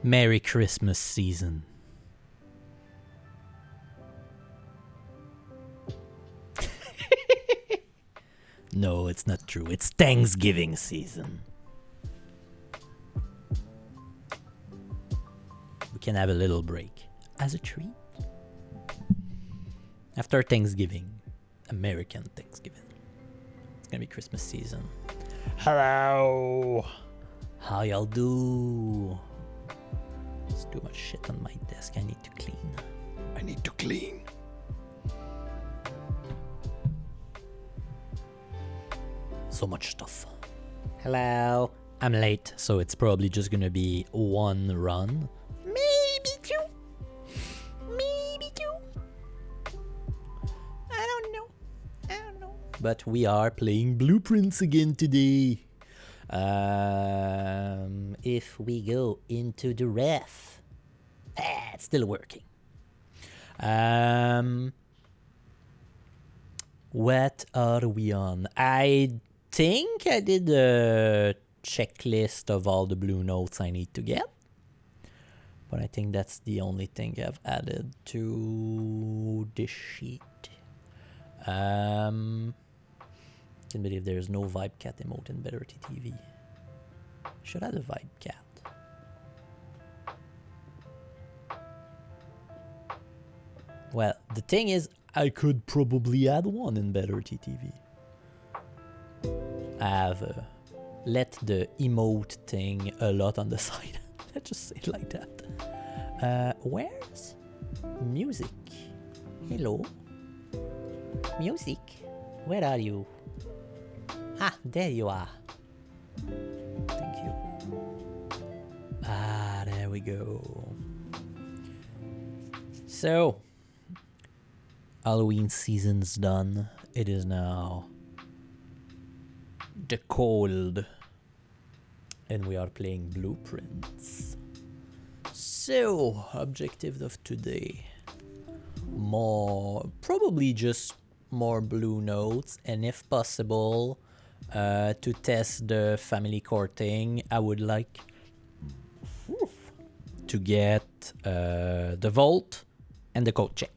Merry Christmas season. No, it's not true. It's Thanksgiving season. We can have a little break as a treat. After Thanksgiving, American Thanksgiving, it's gonna be Christmas season. Hello! How y'all do? There's too much shit on my desk. I need to clean. So much stuff. Hello. I'm late, so it's probably just gonna be one run. Maybe two. I don't know. But we are playing Blueprints again today. If we go into the ref. It's still working. What are we on? I think I did a checklist of all the blue notes I need to get. But I think that's the only thing I've added to this sheet. Can't believe there's no VibeCat emote in Better TV. Should add a VibeCat. Well, the thing is, I could probably add one in Better TV. I have let the emote thing a lot on the side. Let's just say it like that. Where's music? Hello? Music? Where are you? Ah, there you are. Thank you. Ah, there we go. So, Halloween season's done. It is now the cold. And we are playing Blueprints. So, objective of today. Probably just more blue notes. And if possible, to test the family core thing, I would like to get the vault and the code check.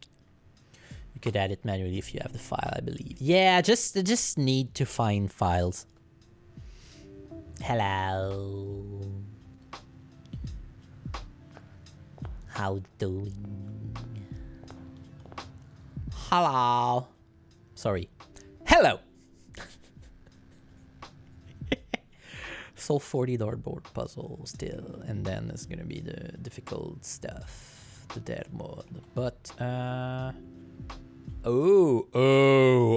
You could add it manually if you have the file, I believe. Yeah, I just need to find files. Hello. How doing? Hello. Sorry. Hello. So 40 dartboard puzzle still, and then it's gonna be the difficult stuff, the dead mode. But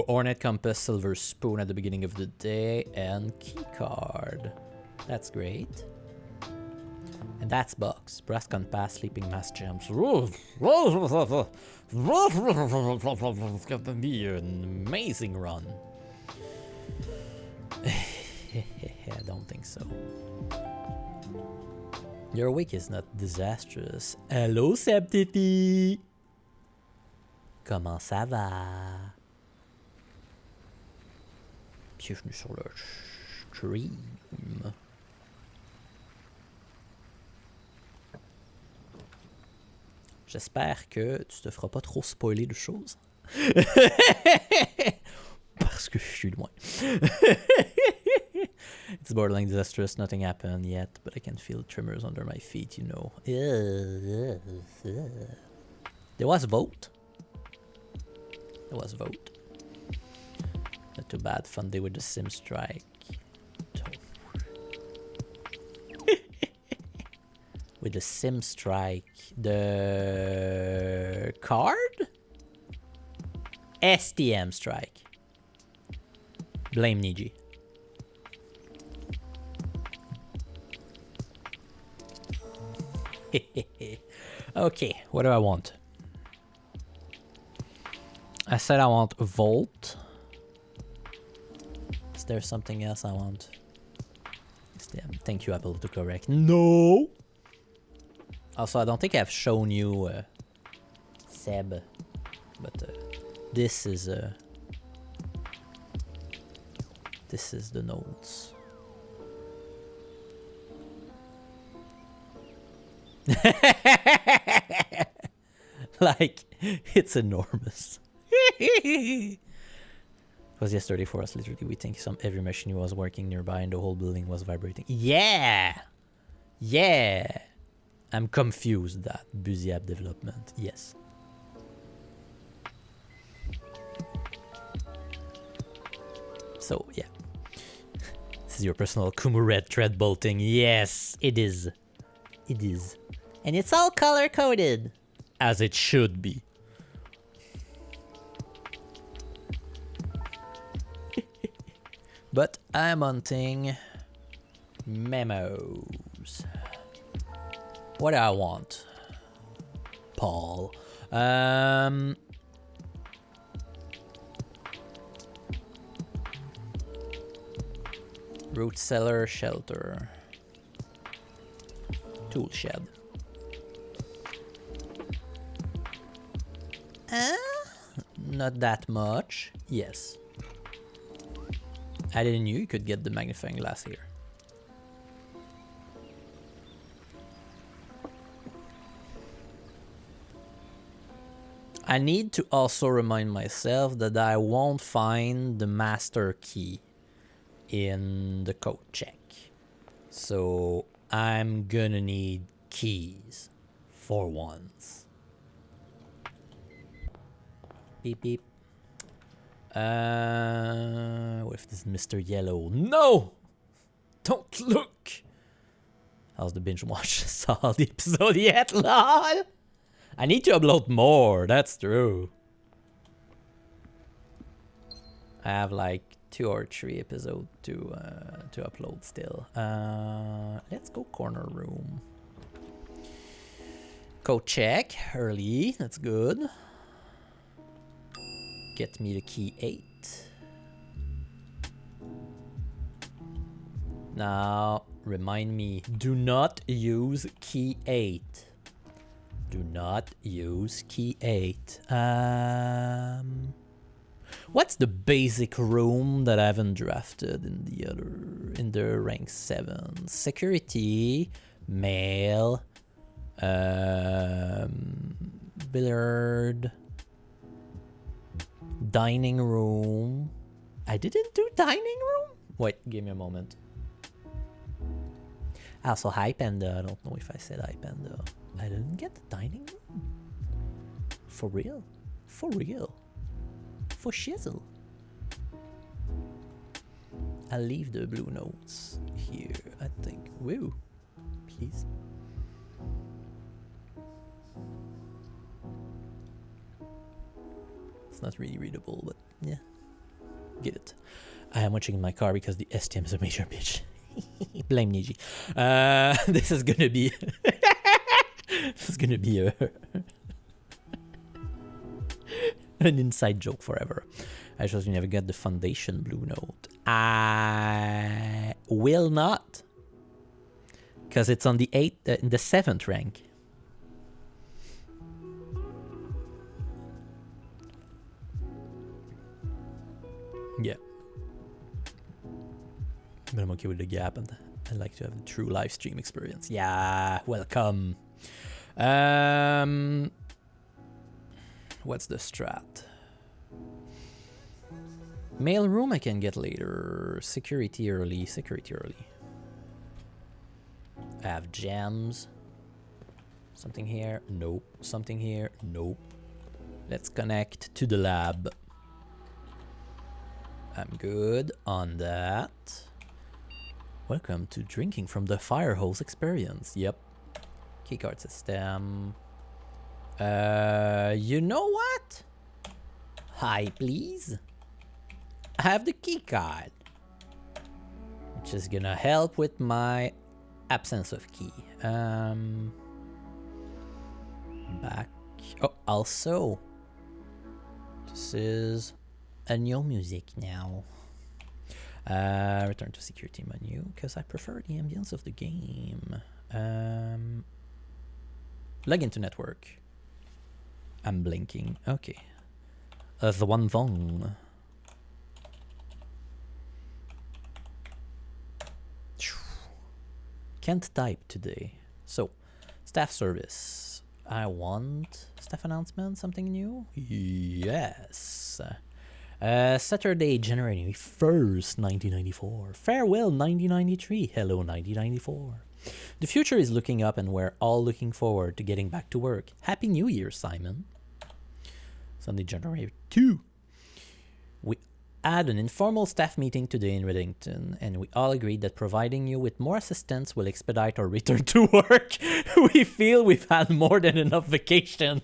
Ornate Compass, Silver Spoon at the beginning of the day, and key card. That's great. And that's box. Brass Compass, Sleeping Mass Gems. It's gonna be an amazing run. I don't think so. Your week is not disastrous. Hello, Septifi! Comment ça va? Bienvenue sur le stream. J'espère que tu te feras pas trop spoiler de choses. Parce que je suis loin. It's borderline disastrous, nothing happened yet, but I can feel tremors under my feet, you know. There was a vote. Not too bad, fun day with the Sim Strike. With the Sim Strike, the card? STM Strike. Blame Niji. Okay, what do I want? I said I want a Volt. Is there something else I want? Thank you, Apple, to correct. No! Also, I don't think I've shown you Seb, but this is the notes. Like, it's enormous. It was yesterday for us, literally. We think every machine was working nearby and the whole building was vibrating. Yeah! Yeah! I'm confused that Busy app development. Yes. So, yeah. This is your personal Kumu Red thread bolting. Yes, it is. It is. And it's all color-coded. As it should be. But I'm hunting memos. What do I want? Paul. Root cellar shelter. Tool shed. Not that much. Yes. I didn't know you could get the magnifying glass here. I need to also remind myself that I won't find the master key in the code check. So I'm gonna need keys for once. Beep beep. What if this is Mr. Yellow? No! Don't look! How's the binge watch? Saw the episode yet? Lol! I need to upload more, that's true. I have like 2 or 3 episodes to upload still. Let's go corner room. Code check early, that's good. Get me the key 8. Now, remind me, do not use key 8. Do not use key 8. What's the basic room that I haven't drafted in the rank 7? Security, mail, billiard, dining room. I didn't do dining room? Wait, give me a moment. Also, Hi Panda. I don't know if I said Hi Panda. I didn't get the dining room. For real? For real? For shizzle? I'll leave the blue notes here, I think. Woo. Please. It's not really readable, but yeah. Get it. I am watching in my car because the STM is a major bitch. Blame Niji. This is gonna be... this is gonna be an inside joke forever. I suppose you never get the foundation blue note. I will not. Because it's on the 8th, in the 7th rank. Yeah. But I'm okay with the gap and I like to have a true live stream experience. Yeah, welcome. What's the strat? Mail room I can get later. Security early, security early. I have gems. Something here, nope. Something here, nope. Let's connect to the lab. I'm good on that. Welcome to drinking from the fire hose experience. Yep. Keycard system. You know what? Hi, please. I have the keycard, which is gonna help with my absence of key. Back. Oh, also, this is a new music now. Return to security menu because I prefer the ambience of the game. Log into network. I'm blinking. Okay. The one thong. Can't type today. So, Staff service. I want staff announcement, something new? Yes. Saturday, January 1st, 1994. Farewell, 1993. Hello, 1994. The future is looking up and we're all looking forward to getting back to work. Happy New Year, Simon. Sunday, January 2. We had an informal staff meeting today in Redington, and we all agreed that providing you with more assistance will expedite our return to work. We feel we've had more than enough vacation.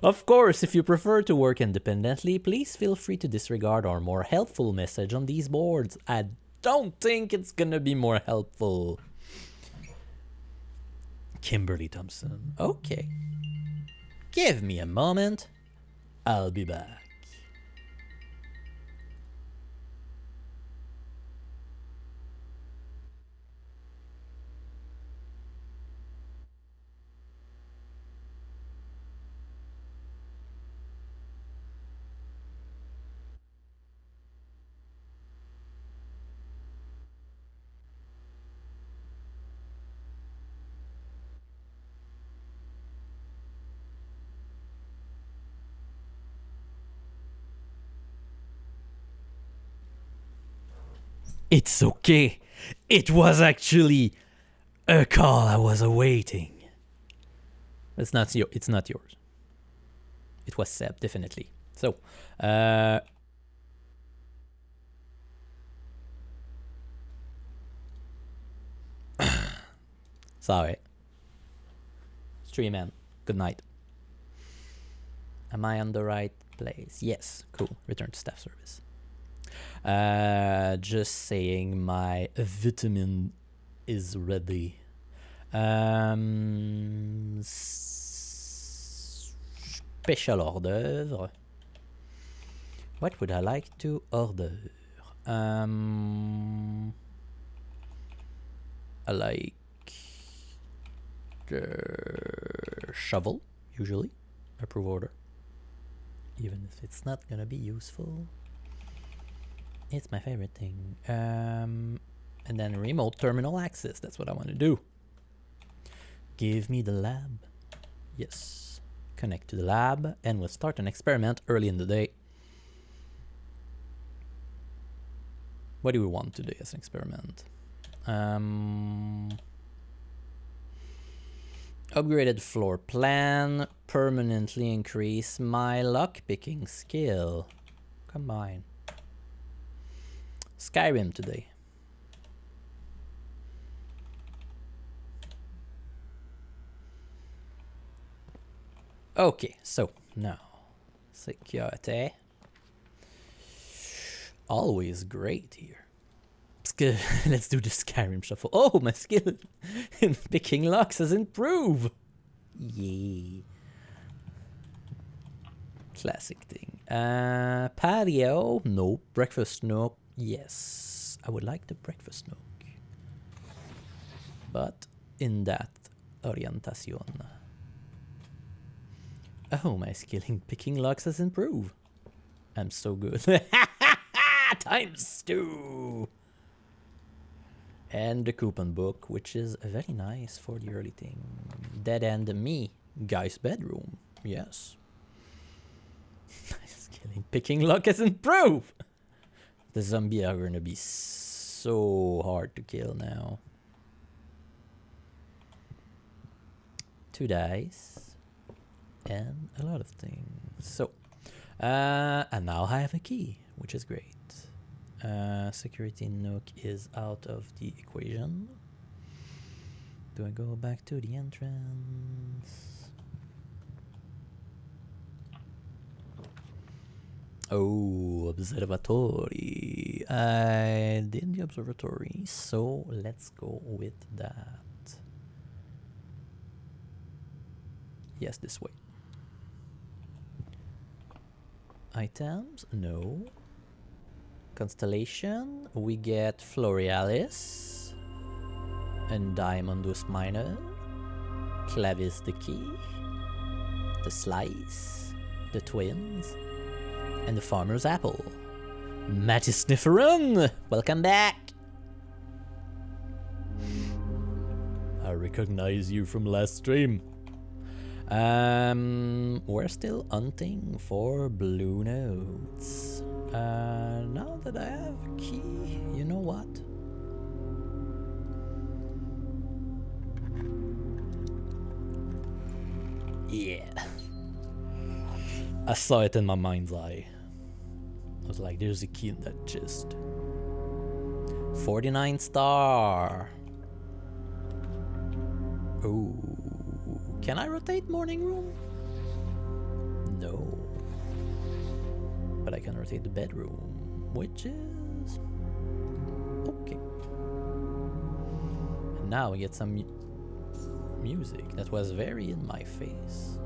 Of course, if you prefer to work independently, please feel free to disregard our more helpful message on these boards. I don't think it's gonna be more helpful. Kimberly Thompson. Okay. Give me a moment. I'll be back. It's okay. It was actually a call I was awaiting. It's not yours. It was Seb, definitely. So, sorry. Streamman, good night. Am I on the right place? Yes, cool. Return to staff service. Just saying my vitamin is ready. Special order. What would I like to order? I like shovel, usually. Approve order. Even if it's not gonna be useful. It's my favorite thing. And then remote terminal access. That's what I want to do. Give me the lab. Yes. Connect to the lab. And we'll start an experiment early in the day. What do we want today as an experiment? Upgraded floor plan. Permanently increase my lockpicking skill. Combine. Skyrim today. Okay, so now security. Always great here. Let's do the Skyrim shuffle. Oh, my skill in picking locks has improved. Yay. Classic thing. Patio. No. Breakfast nook. Yes, I would like the breakfast nook, but in that orientation. Oh, my skill in picking locks has improved. I'm so good. ×2. And the coupon book, which is very nice for the early thing. Dead End Me, guy's bedroom. Yes. My skill in picking lock has improved. The zombies are gonna be so hard to kill now. 2 dice. And a lot of things. So, and now I have a key, which is great. Security nook is out of the equation. Do I go back to the entrance? Oh, observatory. I did the observatory, so let's go with that. Yes, this way. Items? No. Constellation. We get Florealis. And Diamondus Minor. Clavis the Key. The Slice. The Twins. And the Farmer's Apple. Mattisniferum! Welcome back! A recognize you from last stream. We're still hunting for blue notes. Now that I have a key, you know what? Yeah. I saw it in my mind's eye. I was like, there's a key in that chest. 49 star. Oh. Can I rotate morning room? No. But I can rotate the bedroom, which is okay. And now we get some music that was very in my face.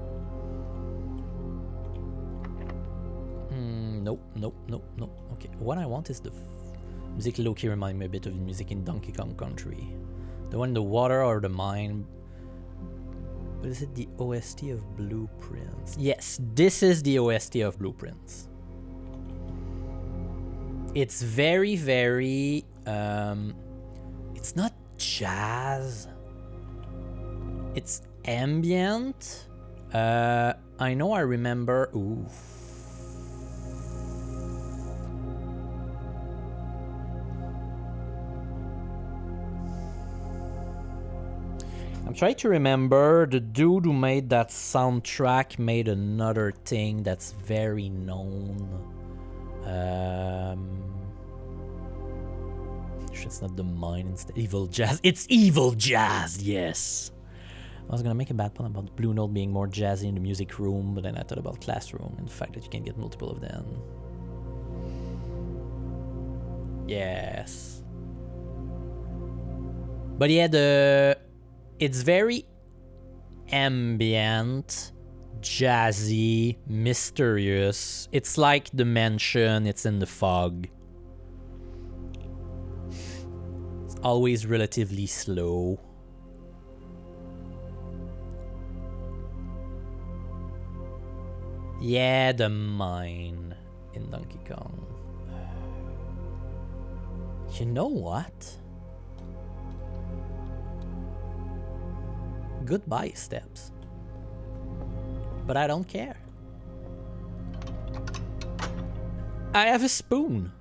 Nope. Okay, what I want is the music low-key remind me a bit of the music in Donkey Kong Country. The one in the water or the mine. But is it the OST of Blueprints? Yes, this is the OST of Blueprints. It's very, very... it's not jazz. It's ambient. I know I remember... Ooh. I'm trying to remember, the dude who made that soundtrack made another thing that's very known. It's not the mine instead. Evil Jazz. It's Evil Jazz, yes. I was gonna make a bad point about Blue Note being more jazzy in the music room, but then I thought about Classroom and the fact that you can get multiple of them. Yes. But yeah, it's very ambient, jazzy, mysterious. It's like the mansion, it's in the fog. It's always relatively slow. Yeah, the mine in Donkey Kong. You know what? Goodbye steps. But I don't care. I have a spoon.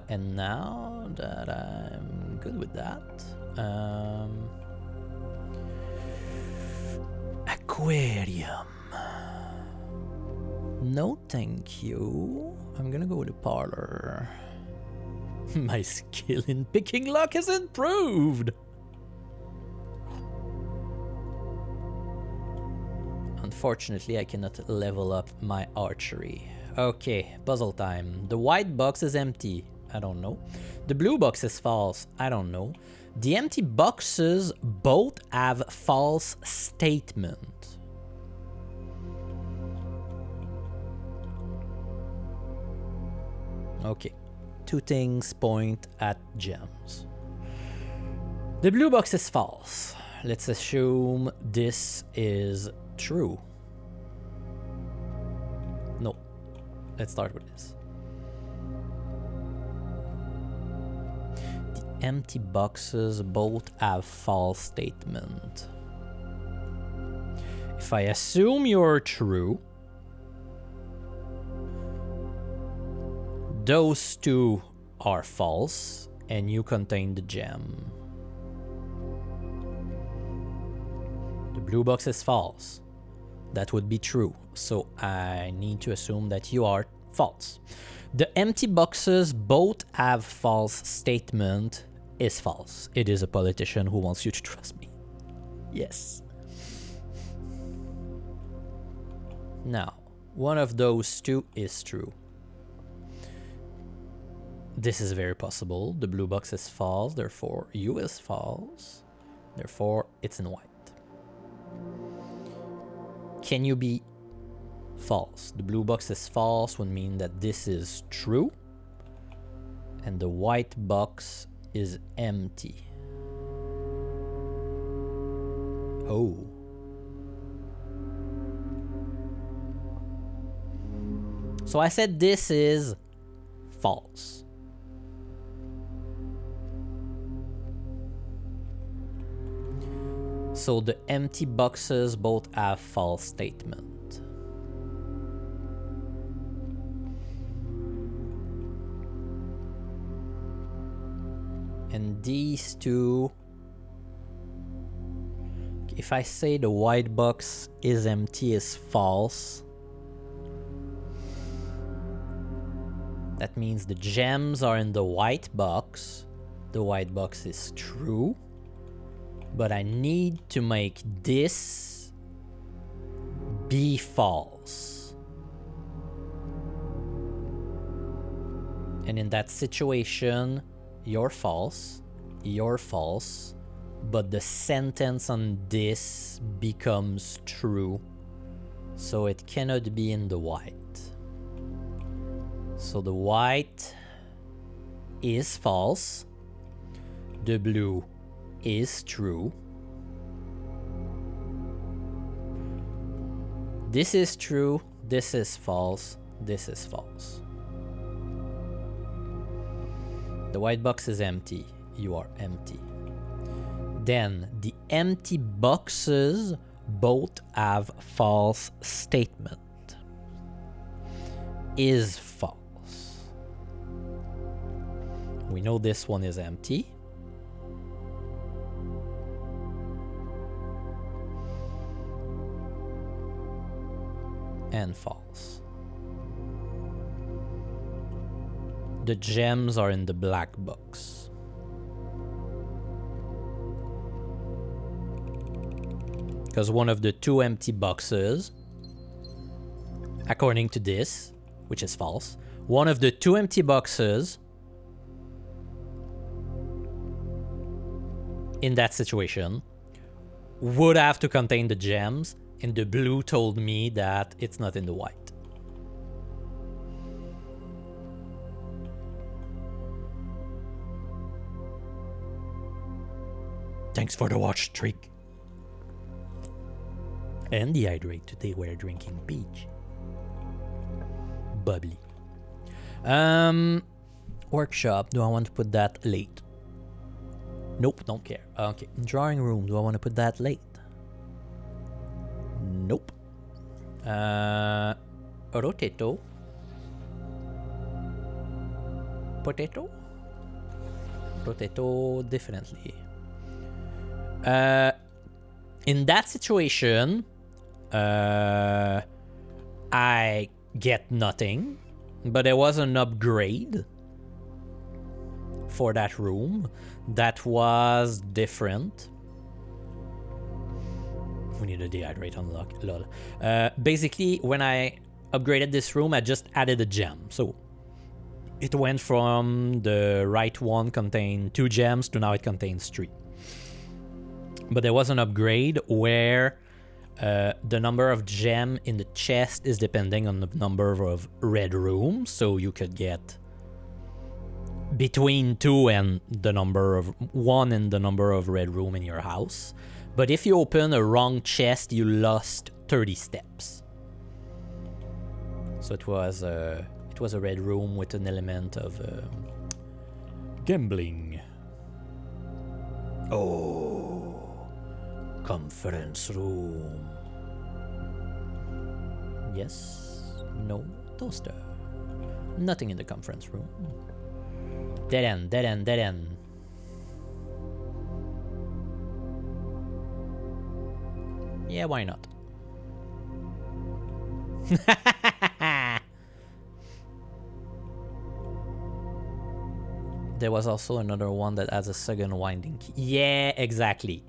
And now that I'm good with that, aquarium. No, thank you. I'm gonna go with the parlor. My skill in picking lock has improved. Unfortunately, I cannot level up my archery. Okay, puzzle time. The white box is empty. I don't know. The blue box is false. I don't know. The empty boxes both have false statement. Okay, two things point at gems. The blue box is false. Let's assume this is true. No, let's start with this. The empty boxes both have false statement. If I assume you're true, those two are false, and you contain the gem. The blue box is false. That would be true, so I need to assume that you are false. The empty boxes both have false statement is false. It is a politician who wants you to trust me. Yes. Now, one of those two is true. This is very possible. The blue box is false, therefore you is false. Therefore, it's in white. Can you be false? The blue box is false would mean that this is true. And the white box is empty. Oh. So I said this is false. So the empty boxes both have false statement. And these two, if I say the white box is empty is false, that means the gems are in the white box. The white box is true. But I need to make this be false. And in that situation, you're false, but the sentence on this becomes true. So it cannot be in the white. So the white is false. The blue is true. This is true. This is false. This is false. The white box is empty. You are empty. Then the empty boxes both have false statement. Is false. We know this one is empty. And false. The gems are in the black box. Because one of the two empty boxes, according to this, which is false, one of the two empty boxes in that situation would have to contain the gems, and the blue told me that it's not in the white. Thanks for the watch, Trick. And dehydrate. Today we're drinking peach. Bubbly. Workshop. Do I want to put that late? Nope, don't care. Okay. Drawing room. Do I want to put that late? Nope. Rotato. Potato? Potato, definitely. In that situation, I get nothing, but there was an upgrade for that room that was different. We need to dehydrate unlock. Lol. Basically, when I upgraded this room, I just added a gem. So it went from the right one contained 2 gems to now it contains 3. But there was an upgrade where the number of gem in the chest is depending on the number of red rooms. So you could get between 2 and the number of 1 and the number of red room in your house. But if you open a wrong chest, you lost 30 steps. So it was a red room with an element of gambling. Oh, conference room. Yes, no toaster. Nothing in the conference room. Dead end, dead end, dead end. Yeah, why not? There was also another one that has a second winding key. Yeah, exactly.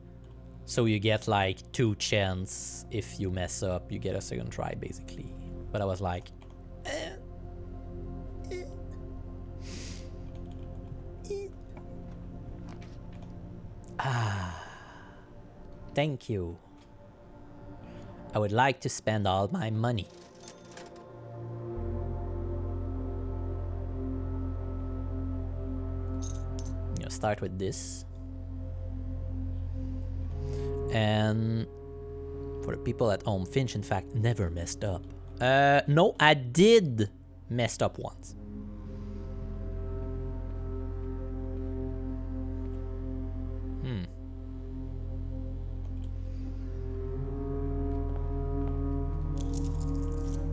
So you get like 2 chance. If you mess up, you get a second try, basically. But I was like... Thank you. I would like to spend all my money. You know, start with this. And for the people at home, Finch in fact never messed up. No, I did messed up ones.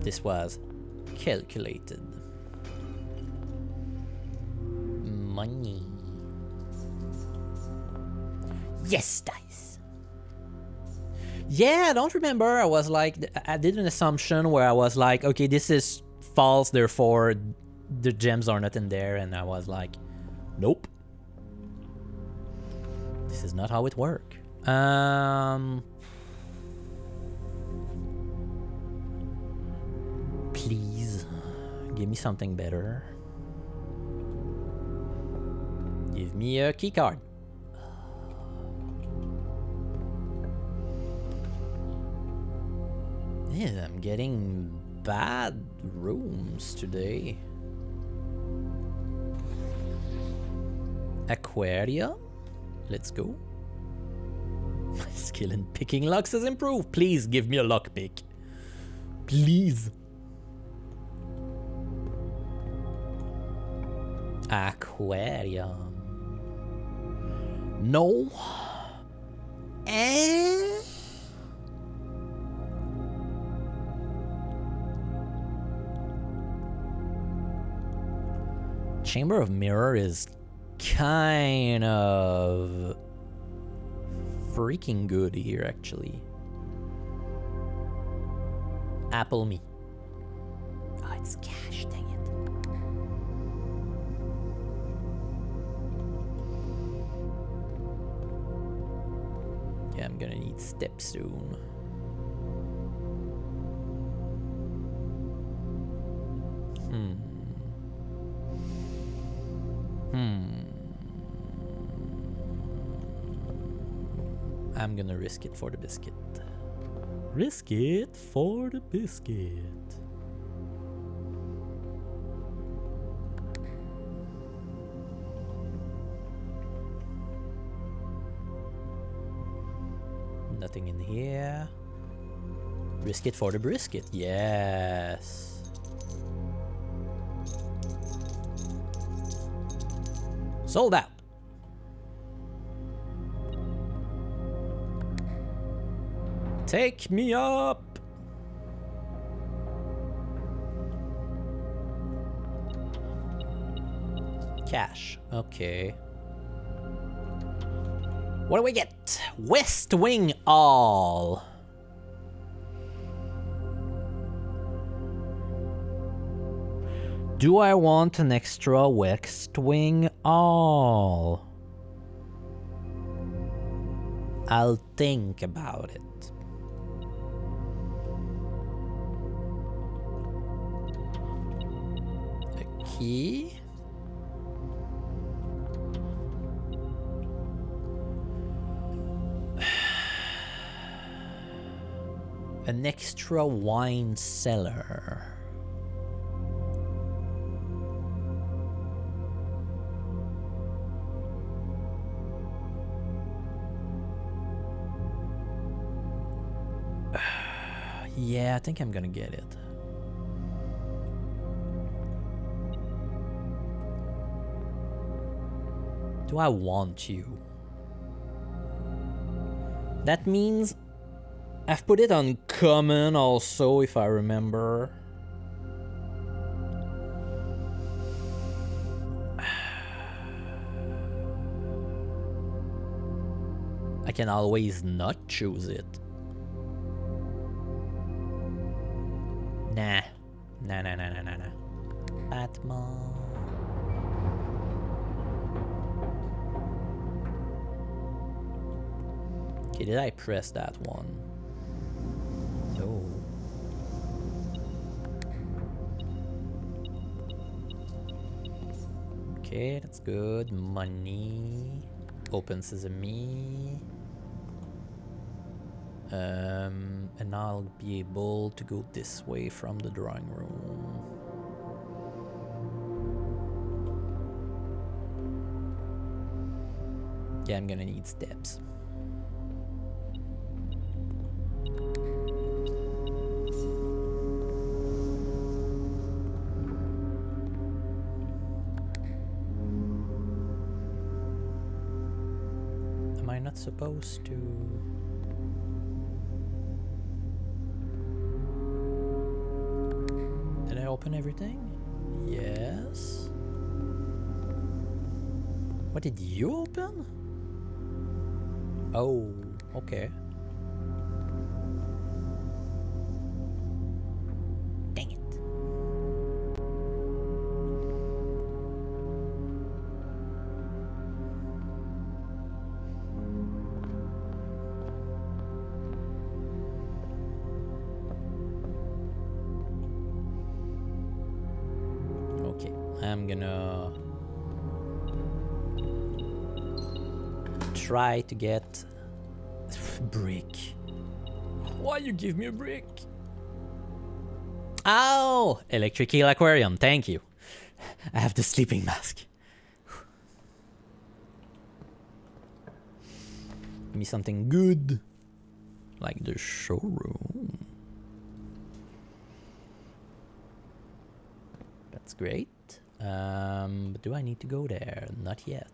This was calculated. Money. Yes, dice. Yeah, I don't remember. I was like, I did an assumption where I was like, okay, this is false, therefore the gems are not in there, and I was like, nope. This is not how it works. Please, give me something better. Give me a key card. Yeah, I'm getting bad rooms today. Aquarium? Let's go. My skill in picking locks has improved. Please give me a lock pick. Please. Aquarium. No. Chamber of Mirror is kind of freaking good here, actually. Apple me. Oh, it's cash, dang it. Yeah, I'm gonna need steps soon. I'm gonna risk it for the biscuit. Risk it for the biscuit. Nothing in here. Risk it for the brisket. Yes. Sold out. Take me up. Cash. Okay. What do we get? West Wing All. Do I want an extra West Wing All? I'll think about it. A key? An extra wine cellar. Yeah, I think I'm gonna get it. Do I want you? That means I've put it on common also, if I remember. I can always not choose it. Nah. Nah. Batman. Okay, did I press that one? No. Okay, that's good. Money. Open sesame. And I'll be able to go this way from the drawing room. Yeah, I'm gonna need steps. not supposed to? Did I open everything? Yes. What did you open? Oh, okay. Dang it. Okay, I'm gonna try to get brick. Why you give me a brick? Oh, electric eel aquarium. Thank you. I have the sleeping mask. Give me something good, like the showroom. That's great. But do I need to go there? Not yet.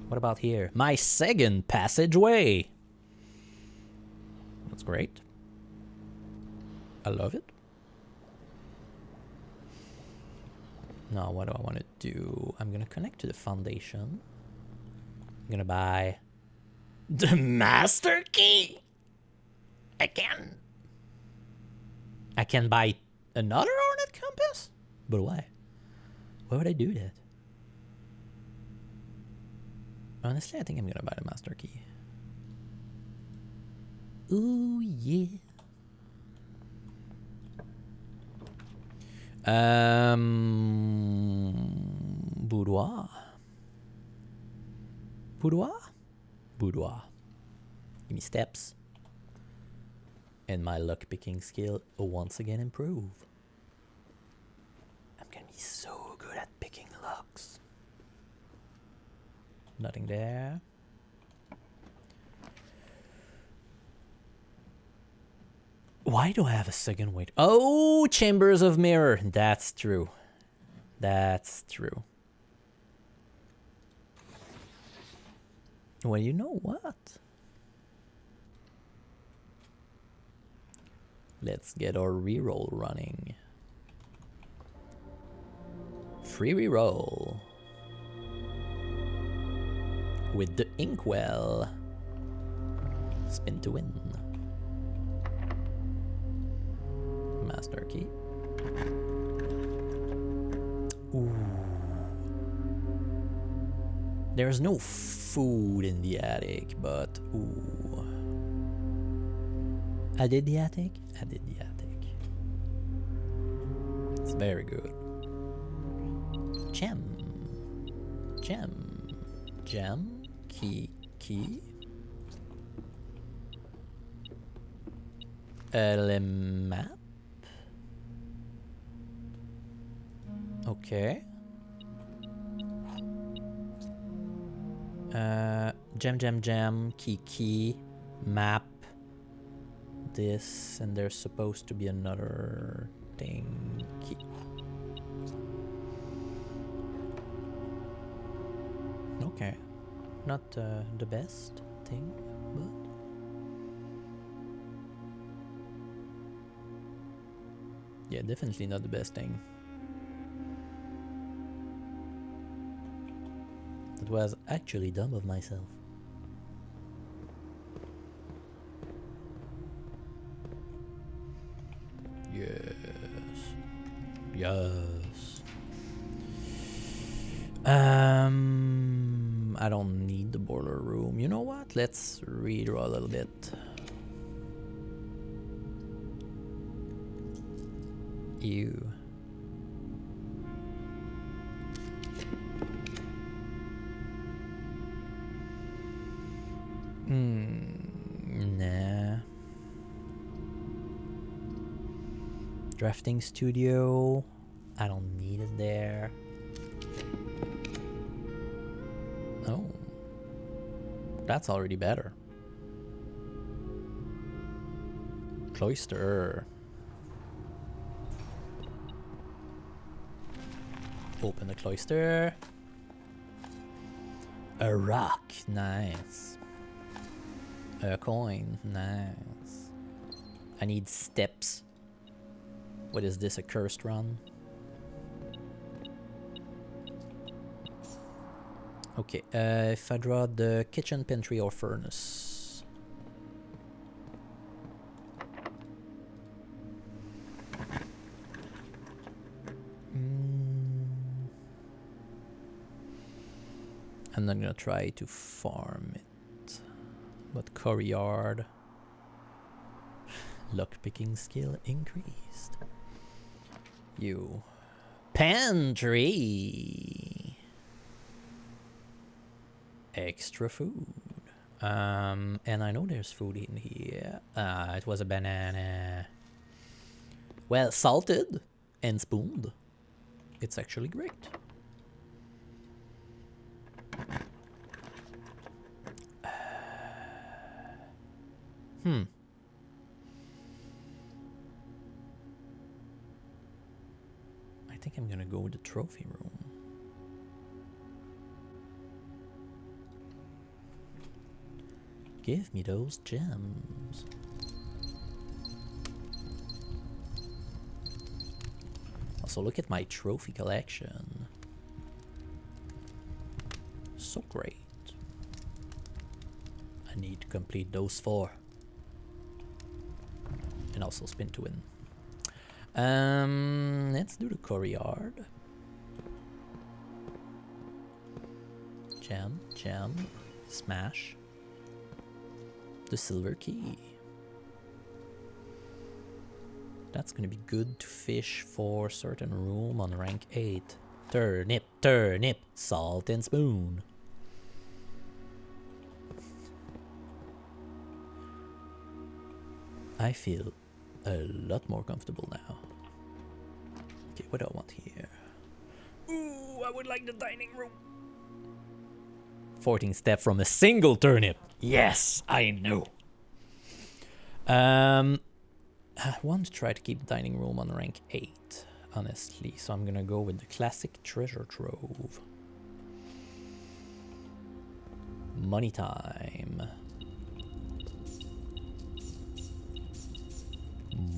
What about here? My second passageway. That's great. I love it. Now, what do I want to do? I'm gonna connect to the foundation. I'm gonna buy the master key. I can buy another Hornet compass? But why? Why would I do that? Honestly, I think I'm gonna buy the master key. Ooh, yeah. Boudoir. Boudoir? Boudoir. Give me steps. And my luck picking skill will once again improve. I'm gonna be so good at picking locks. Nothing there. Why do I have a second weight? Oh, chambers of mirror. That's true. That's true. Well, you know what? Let's get our reroll running. Free reroll. With the inkwell. Spin to win. Master key. Ooh. There's no food in the attic, but ooh. I did the attic? I did the attic. It's very good. Gem. Gem. Gem. Key. Key. Map. Okay. Gem, key, map. This, and there's supposed to be another thing. Key. Okay. Not the best thing, but... yeah, definitely not the best thing. It was actually dumb of myself. Yes. Yes. I don't need the boiler room. You know what? Let's redraw a little bit. Ew. Nah. Drafting studio. I don't need it there. Oh. That's already better. Cloister. Open the cloister. A rock, nice. A coin, nice. I need steps. What is this, a cursed run? Okay, if I draw the kitchen, pantry, or furnace. I'm not gonna try to farm it. But courtyard. Lockpicking skill increased. You. Pantry! Extra food. And I know there's food in here. It was a banana. Well, salted and spooned. It's actually great. I think I'm gonna go with the trophy room. Give me those gems. Also, look at my trophy collection. So great. I need to complete those 4. And also spin to win. Let's do the courtyard. Gem, gem, smash. The silver key. That's gonna be good to fish for certain room on rank 8. Turnip, turnip, salt and spoon. I feel a lot more comfortable now. Okay, what do I want here? Ooh, I would like the dining room. 14 step from a single turnip. Yes, I know. I want to try to keep dining room on rank 8, honestly. So I'm gonna go with the classic treasure trove. Money time.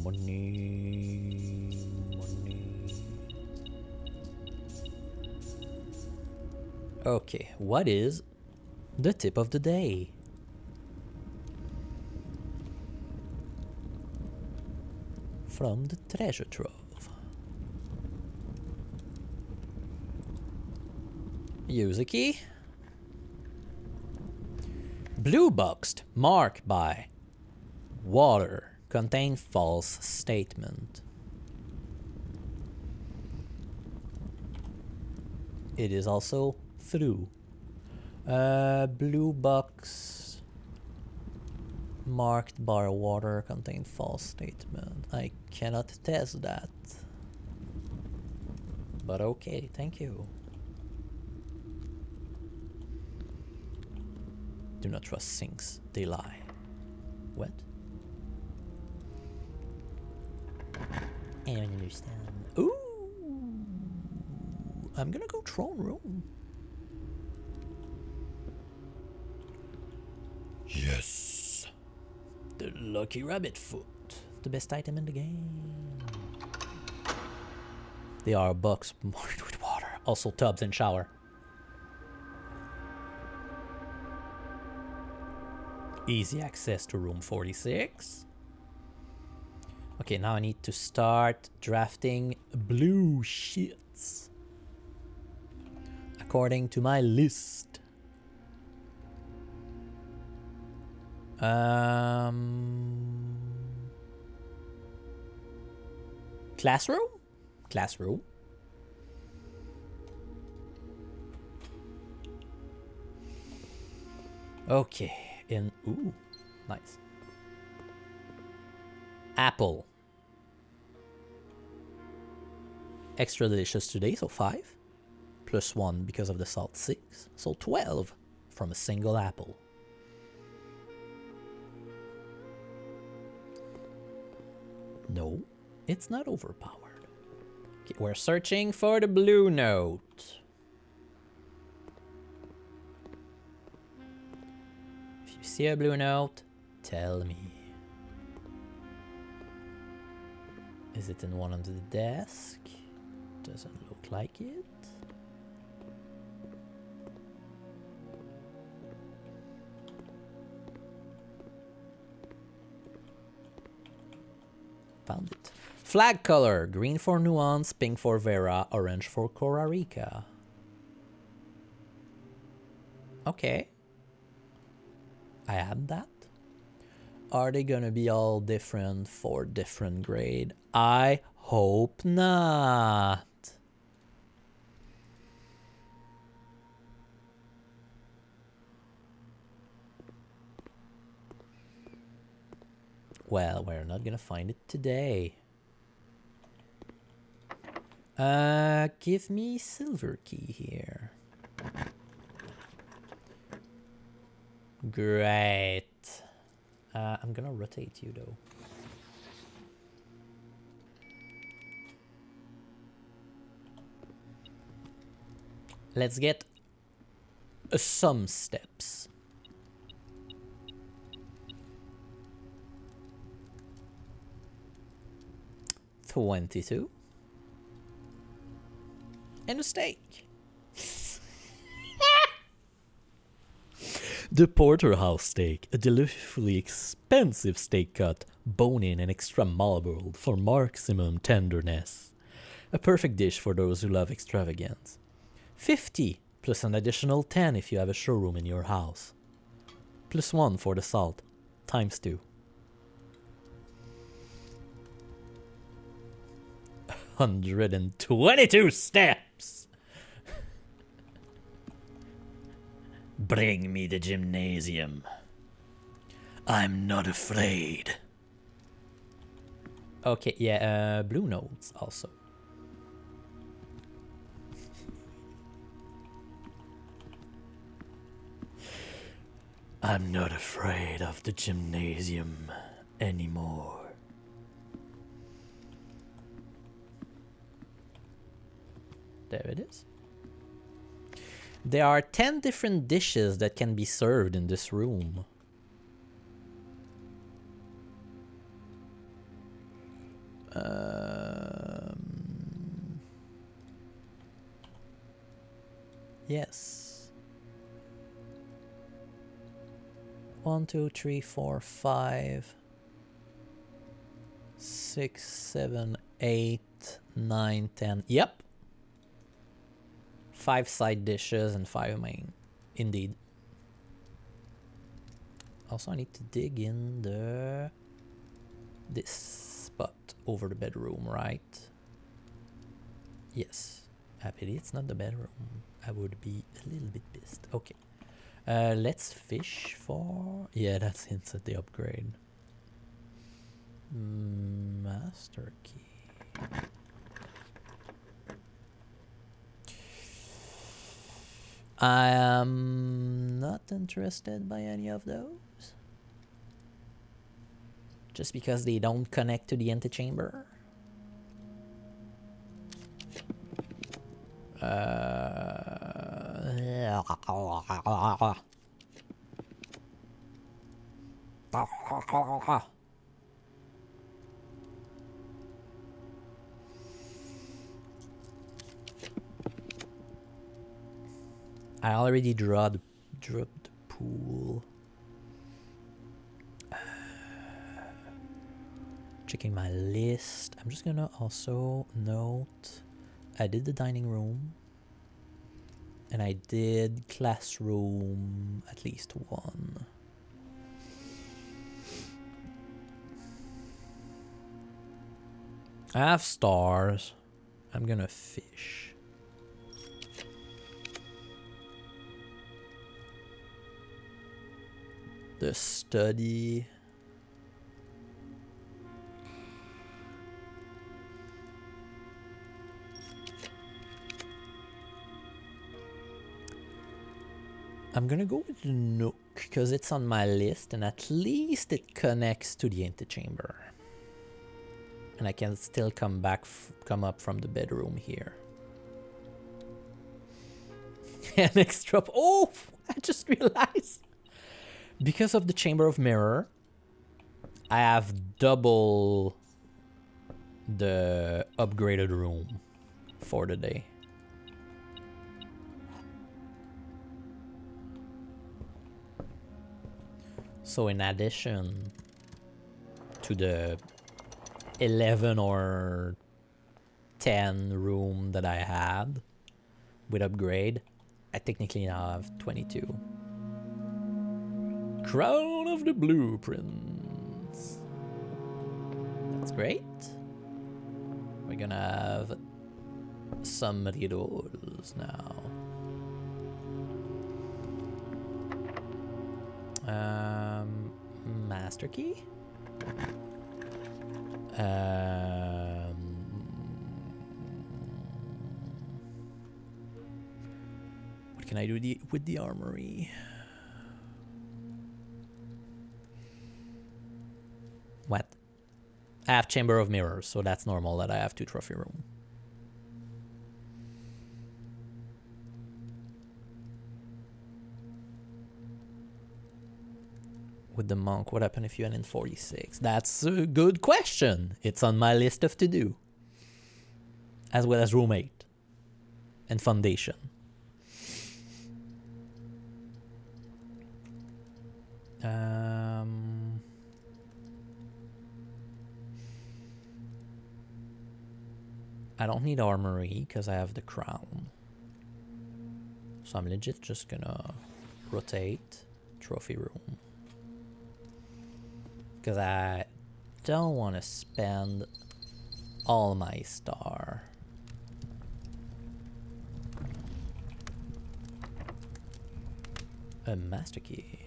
Money, money. Okay, what is the tip of the day? From the treasure trove. Use a key. Blue boxed, marked by water, contain false statement. It is also through. Blue box marked by water contain false statement. I cannot test that. But okay, thank you. Do not trust sinks, they lie. What? I don't understand. Ooh! I'm gonna go throne room. Yes! The lucky rabbit foot. The best item in the game. They are a box marked with water. Also tubs and shower. Easy access to room 46. Okay, now I need to start drafting blue shits. According to my list. Classroom? Classroom. Okay, ooh, nice. Apple. Extra delicious today, so 5. Plus 1 because of the salt, 6. So 12 from a single apple. No, it's not overpowered. Okay, we're searching for the blue note. see a blue note, tell me. Is it in one under the desk? Doesn't look like it. Found it. Flag color, green for Nuance, pink for Vera, orange for Korarika. Okay. I had that. Are they gonna be all different for different grade? I hope not. Well, we're not gonna find it today. Give me silver key here. Great. I'm gonna rotate you though. Let's get some steps. $22. And a steak. The Porterhouse steak, a deliciously expensive steak cut, bone-in and extra marbled for maximum tenderness. A perfect dish for those who love extravagance. 50 plus an additional 10 if you have a showroom in your house. Plus 1 for the salt, times 2. 122 steps! Bring me the gymnasium. I'm not afraid. Okay, yeah, blue notes also. I'm not afraid of the gymnasium anymore. There it is. There are 10 different dishes that can be served in this room. Yes. 1, 2, 3, 4, 5, 6, 7, 8, 9, 10. Yep. 5 side dishes and 5 main. Indeed. Also, I need to dig in this spot over the bedroom, right? Yes. I pity it's not the bedroom. I would be a little bit pissed. Okay. Let's fish for... Yeah, that's hints at the upgrade. Master key. I am not interested by any of those. Just because they don't connect to the antechamber. I already dropped the pool. Checking my list. I'm just gonna also note I did the dining room. And I did classroom at least one. I have stars. I'm gonna fish. The study. I'm gonna go with the Nook because it's on my list and at least it connects to the antechamber. And I can still come up from the bedroom here. An extra... Oh! I just realized because of the Chamber of Mirror, I have double the upgraded room for the day. So in addition to the 11 or 10 room that I had with upgrade, I technically now have 22. Crown of the Blueprints. That's great. We're gonna have some riddles now. Master key? What can I do with the armory? What? I have Chamber of Mirrors, so that's normal that I have 2 trophy room. With the monk, what happened if you end in 46? That's a good question. It's on my list of to do. As well as roommate and foundation. I don't need armory because I have the crown. So I'm legit just gonna rotate trophy room. Because I don't want to spend all my star. A master key.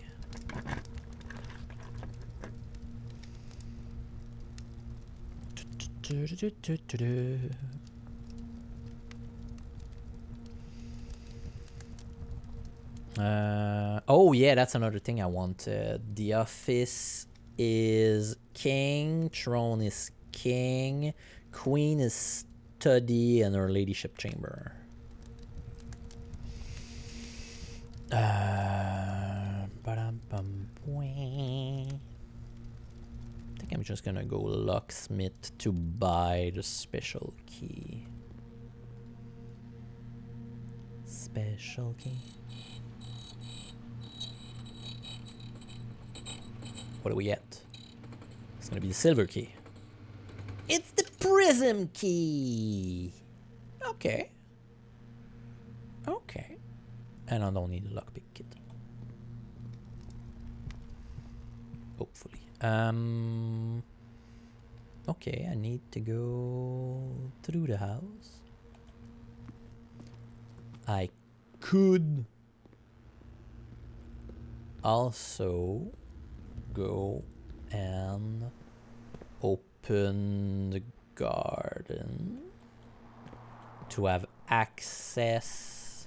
Oh yeah, that's another thing I wanted. The office is king, throne is king, queen is study, and her ladyship chamber. I think I'm just gonna go locksmith to buy the special key. Special key. What do we get? It's gonna be the silver key. It's the prism key! Okay. Okay. And I don't need a lockpick kit. Hopefully. Okay, I need to go through the house. I could also go and open the garden to have access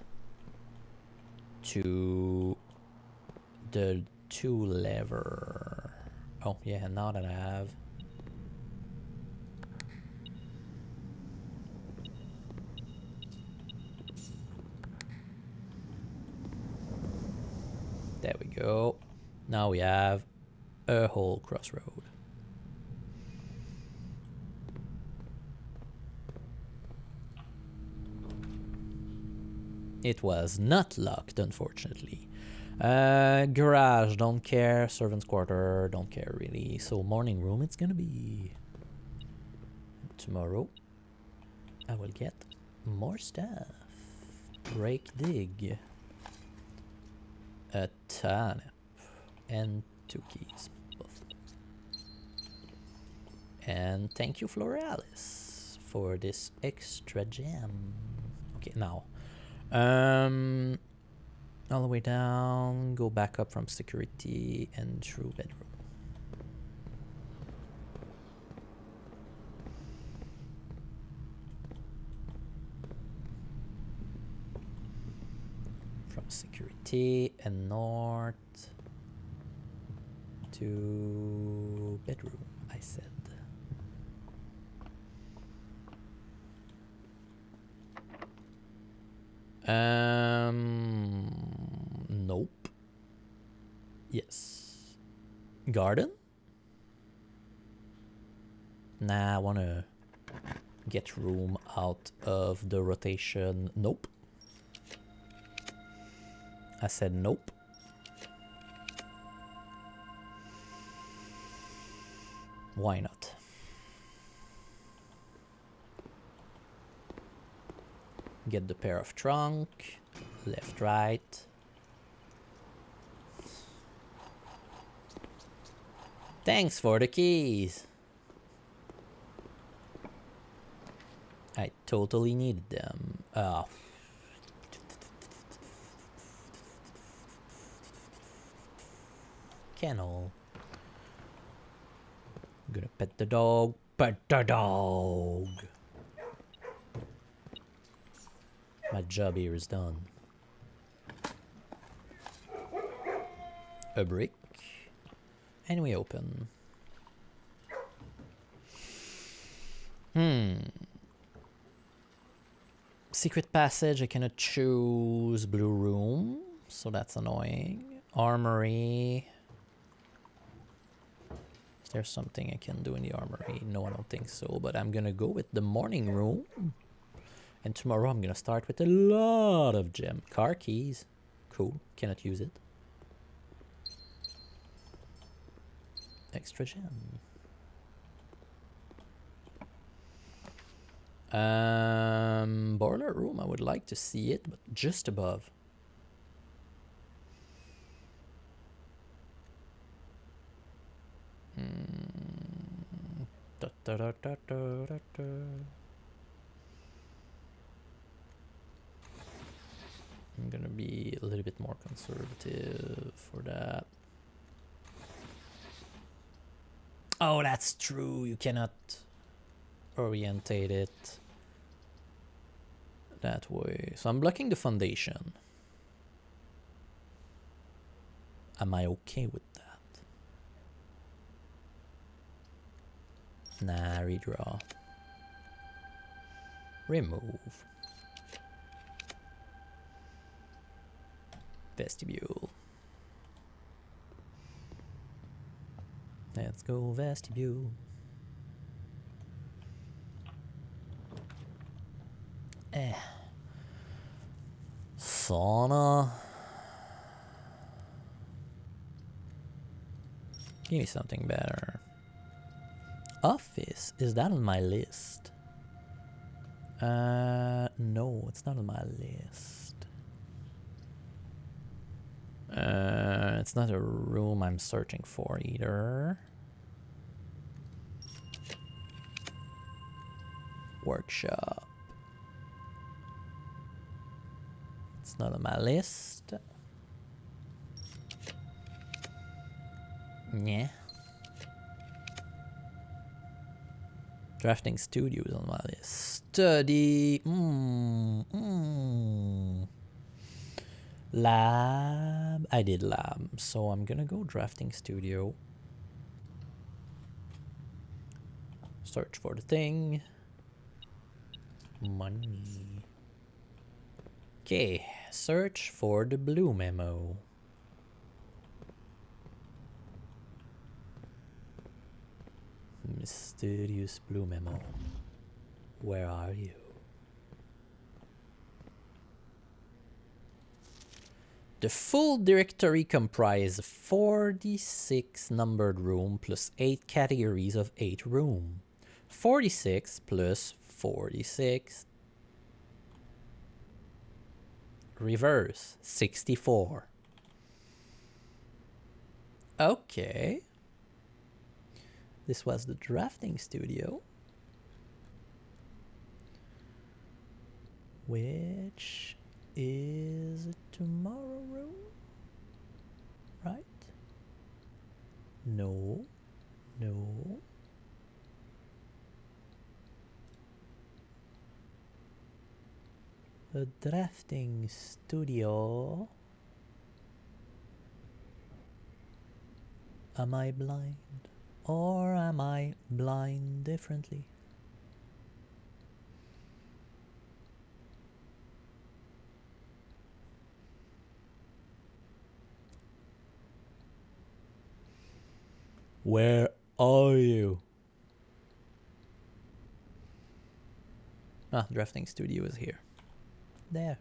to the 2 lever. Oh yeah, now that I have there we go. Now we have a whole crossroad. It was not locked, unfortunately. Garage, don't care. Servant's quarter, don't care really. So morning room, it's gonna be tomorrow. I will get more stuff. Break dig. A turnip. And 2 keys. Both. And thank you, Floralis, for this extra gem. Okay, now. All the way down, go back up from security and through bedroom. From security and north to bedroom, I said. Nope. Yes. Garden? Nah, I wanna get room out of the rotation. Nope. I said nope. Why not? Get the pair of trunk. Left, right. Thanks for the keys. I totally needed them. Kennel. I'm gonna pet the dog. Pet the dog. My job here is done. A brick. And we open. Secret passage, I cannot choose blue room, so that's annoying. Armory. Is there something I can do in the armory? No, I don't think so, but I'm gonna go with the morning room. And tomorrow I'm gonna start with a lot of gem. Car keys. Cool, cannot use it. Extra gem. Boiler room, I would like to see it, but just above. I'm gonna be a little bit more conservative for that. Oh, that's true. You cannot orientate it that way. So I'm blocking the foundation. Am I okay with that? Nah, redraw. Remove. Vestibule. Let's go vestibule. Sauna. Give me something better. Office, is that on my list? No, it's not on my list. It's not a room I'm searching for either. Workshop. It's not on my list. Yeah. Drafting studio is on my list. Study. Lab. I did lab, so I'm gonna go drafting studio. Search for the thing. Money. Okay, search for the blue memo. Mysterious blue memo. Where are you? The full directory comprises 46 numbered room plus 8 categories of 8 room. 46 plus 46. Reverse 64. Okay. This was the drafting studio, which is tomorrow room, right? No, no. The drafting studio. Am I blind? Or am I blind differently? Where are you? Ah, drafting studio is here. There.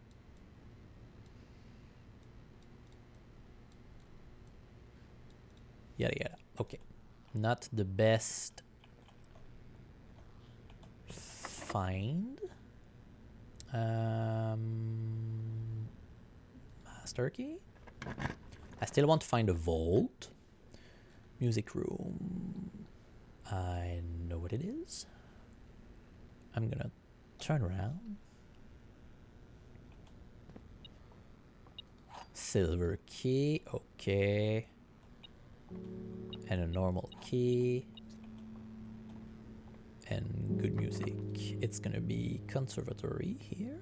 Yada yada. Okay. Not the best find. Master key. I still want to find a vault. Music room. I know what it is. I'm gonna turn around. Silver key. Okay. And a normal key. And good music. It's gonna be conservatory here.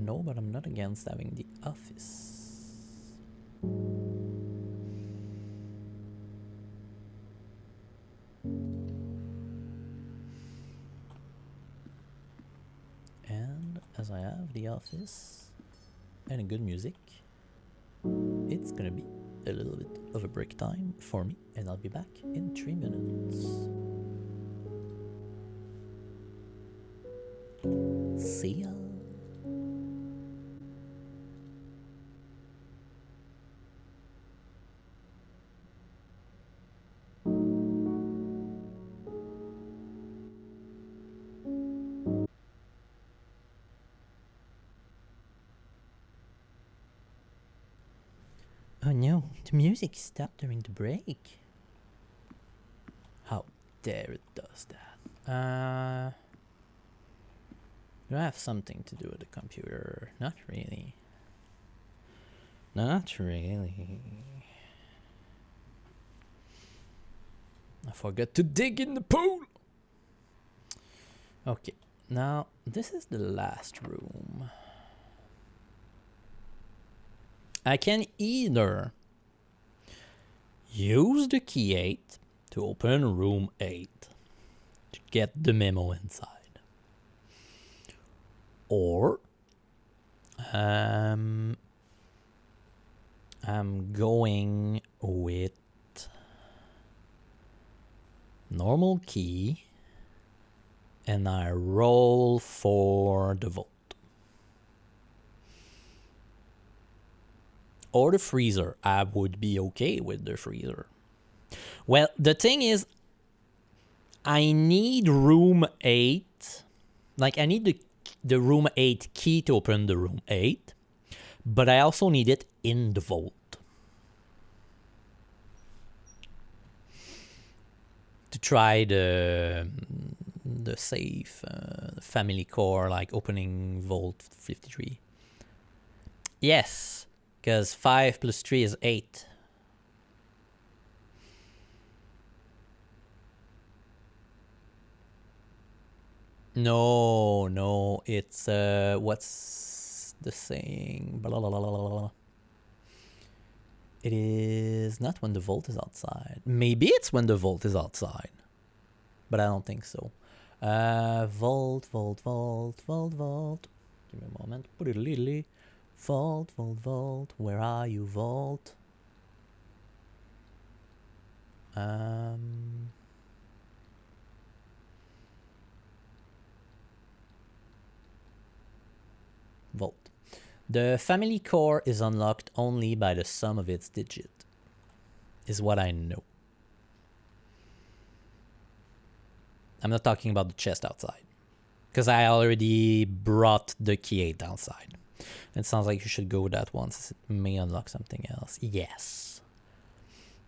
No, but I'm not against having the office. And as I have the office and good music, it's gonna be a little bit of a break time for me, and I'll be back in 3 minutes. See ya. Oh no, the music stopped during the break. How dare it does that? Do I have something to do with the computer? Not really. Not really. I forgot to dig in the pool. Okay, now this is the last room. I can either use the key 8 to open room 8 to get the memo inside, or I'm going with normal key and I roll for the vault. Or the freezer. I would be okay with the freezer. Well, the thing is, I need room 8. Like, I need the room 8 key to open the room 8. But I also need it in the vault. To try the safe family core, like opening vault 53. Yes. Because 5 plus 3 is 8. No, it's, what's the saying? Blah, blah, blah, blah, blah. It is not when the vault is outside. Maybe it's when the vault is outside. But I don't think so. Vault. Give me a moment. Put it a little. Vault. Where are you, vault? Vault. The family core is unlocked only by the sum of its digit, is what I know. I'm not talking about the chest outside, because I already brought the key 8 outside. It sounds like you should go with that one, since it may unlock something else. Yes.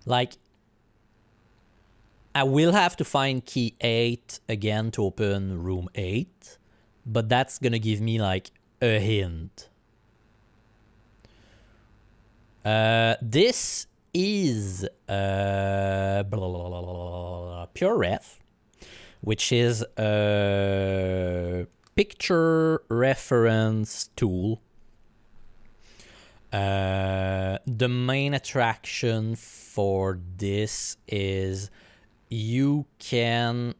Like, I will have to find key 8 again to open room 8, but that's gonna give me like a hint. This is Pure Ref, which is a picture reference tool. The main attraction for this is you can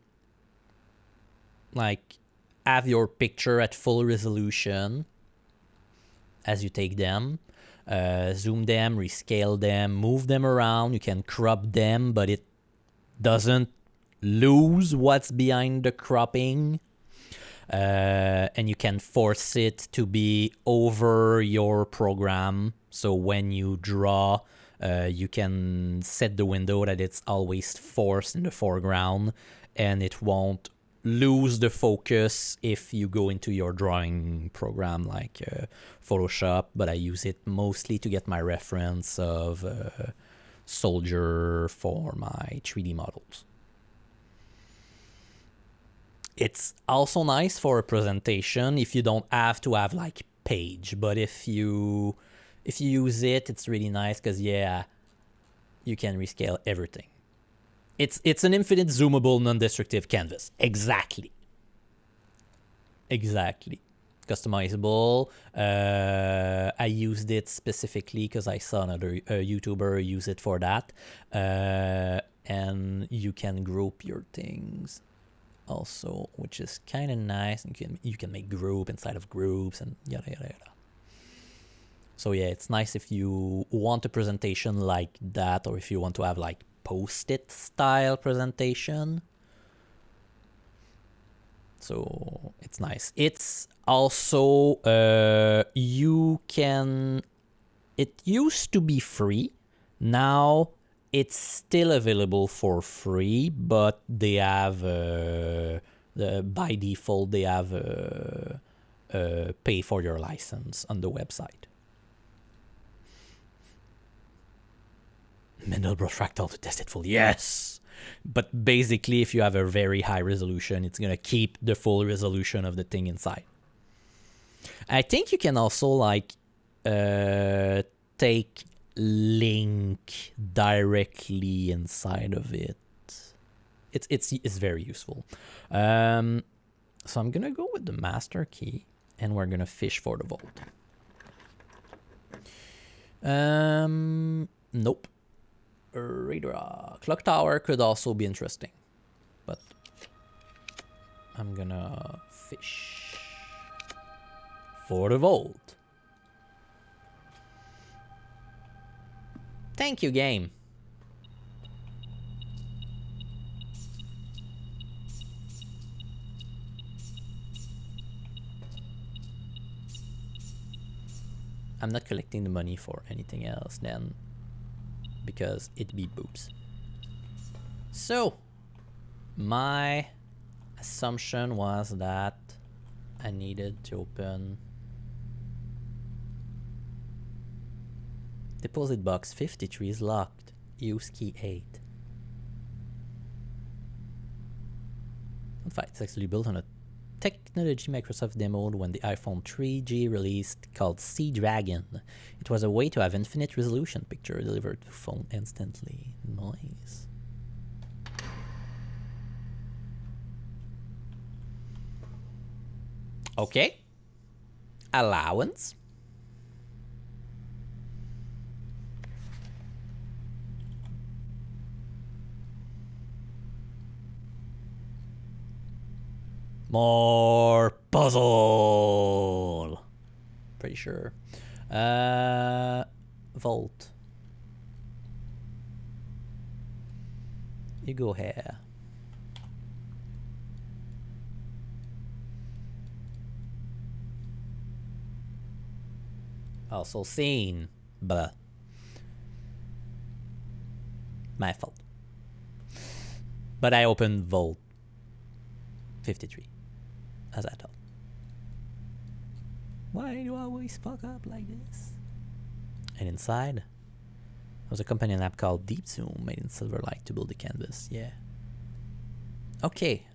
like have your picture at full resolution as you take them. Zoom them, rescale them, move them around. You can crop them, but it doesn't lose what's behind the cropping. And you can force it to be over your program. So when you draw, you can set the window that it's always forced in the foreground, and it won't lose the focus if you go into your drawing program like Photoshop, but I use it mostly to get my reference of soldier for my 3D models. It's also nice for a presentation if you don't have to have like page, but if you use it, it's really nice because yeah, you can rescale everything. It's an infinite zoomable non-destructive canvas. Exactly. Customizable. I used it specifically because I saw another YouTuber use it for that. And you can group your things also, which is kind of nice. And you can make group inside of groups and yada yada yada. So yeah, it's nice if you want a presentation like that, or if you want to have like post-it style presentation. So it's nice. It's also it used to be free. Now it's still available for free, but they have by default they have pay for your license on the website. Mandelbrot fractal to test it fully. Yes! But basically, if you have a very high resolution, it's going to keep the full resolution of the thing inside. I think you can also like take link directly inside of it. It's very useful. So I'm going to go with the master key, and we're going to fish for the vault. Nope. Radar. Clock tower could also be interesting, but I'm gonna fish for the vault. Thank you, game. I'm not collecting the money for anything else then, because it beat boobs. So my assumption was that I needed to open deposit box 53 is locked. Use key 8. In fact, it's actually built on a technology Microsoft demoed when the iPhone 3G released called Sea Dragon. It was a way to have infinite resolution picture delivered to phone instantly. Nice. Okay. Allowance. More puzzle. Pretty sure. Vault. You go here. Also seen, but my fault. But I opened Vault 53. As I thought. Why do I always fuck up like this? And inside, there was a companion app called Deep Zoom made in Silverlight to build the canvas. Yeah. Okay.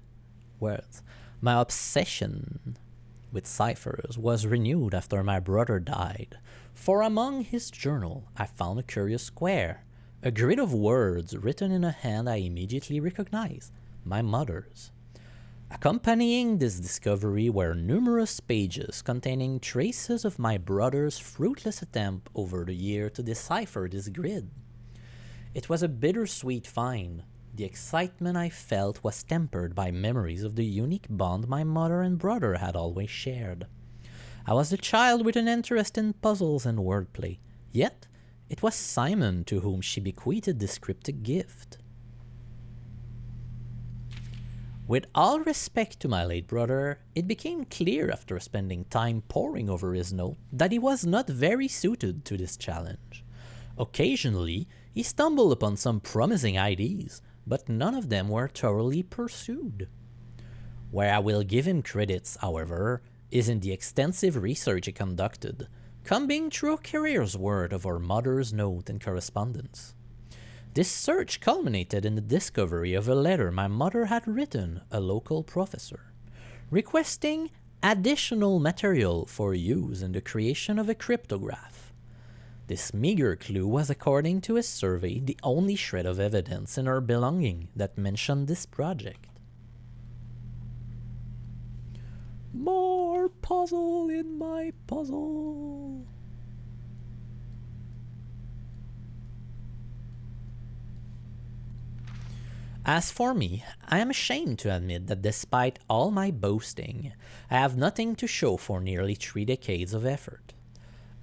Words. My obsession with ciphers was renewed after my brother died. For among his journal, I found a curious square. A grid of words written in a hand I immediately recognized. My mother's. Accompanying this discovery were numerous pages containing traces of my brother's fruitless attempt over the year to decipher this grid. It was a bittersweet find, The excitement I felt was tempered by memories of the unique bond my mother and brother had always shared. I was a child with an interest in puzzles and wordplay, yet it was Simon to whom she bequeathed this cryptic gift. With all respect to my late brother, it became clear after spending time poring over his note that he was not very suited to this challenge. Occasionally, he stumbled upon some promising ideas, but none of them were thoroughly pursued. Where I will give him credits, however, is in the extensive research he conducted, combing through a career's worth of our mother's note and correspondence. This search culminated in the discovery of a letter my mother had written a local professor, requesting additional material for use in the creation of a cryptograph. This meager clue was, according to his survey, the only shred of evidence in her belonging that mentioned this project. More puzzle in my puzzle. As for me, I am ashamed to admit that despite all my boasting, I have nothing to show for nearly 3 decades of effort.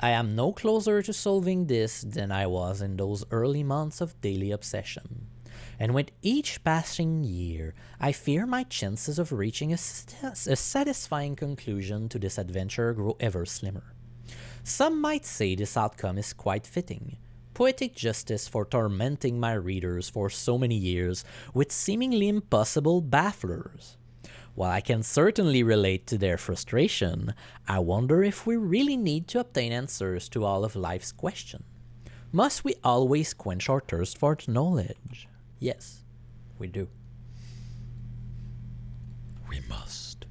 I am no closer to solving this than I was in those early months of daily obsession. And with each passing year, I fear my chances of reaching a satisfying conclusion to this adventure grow ever slimmer. Some might say this outcome is quite fitting. Poetic justice for tormenting my readers for so many years with seemingly impossible bafflers. While I can certainly relate to their frustration, I wonder if we really need to obtain answers to all of life's questions. Must we always quench our thirst for knowledge? Yes, we do. We must.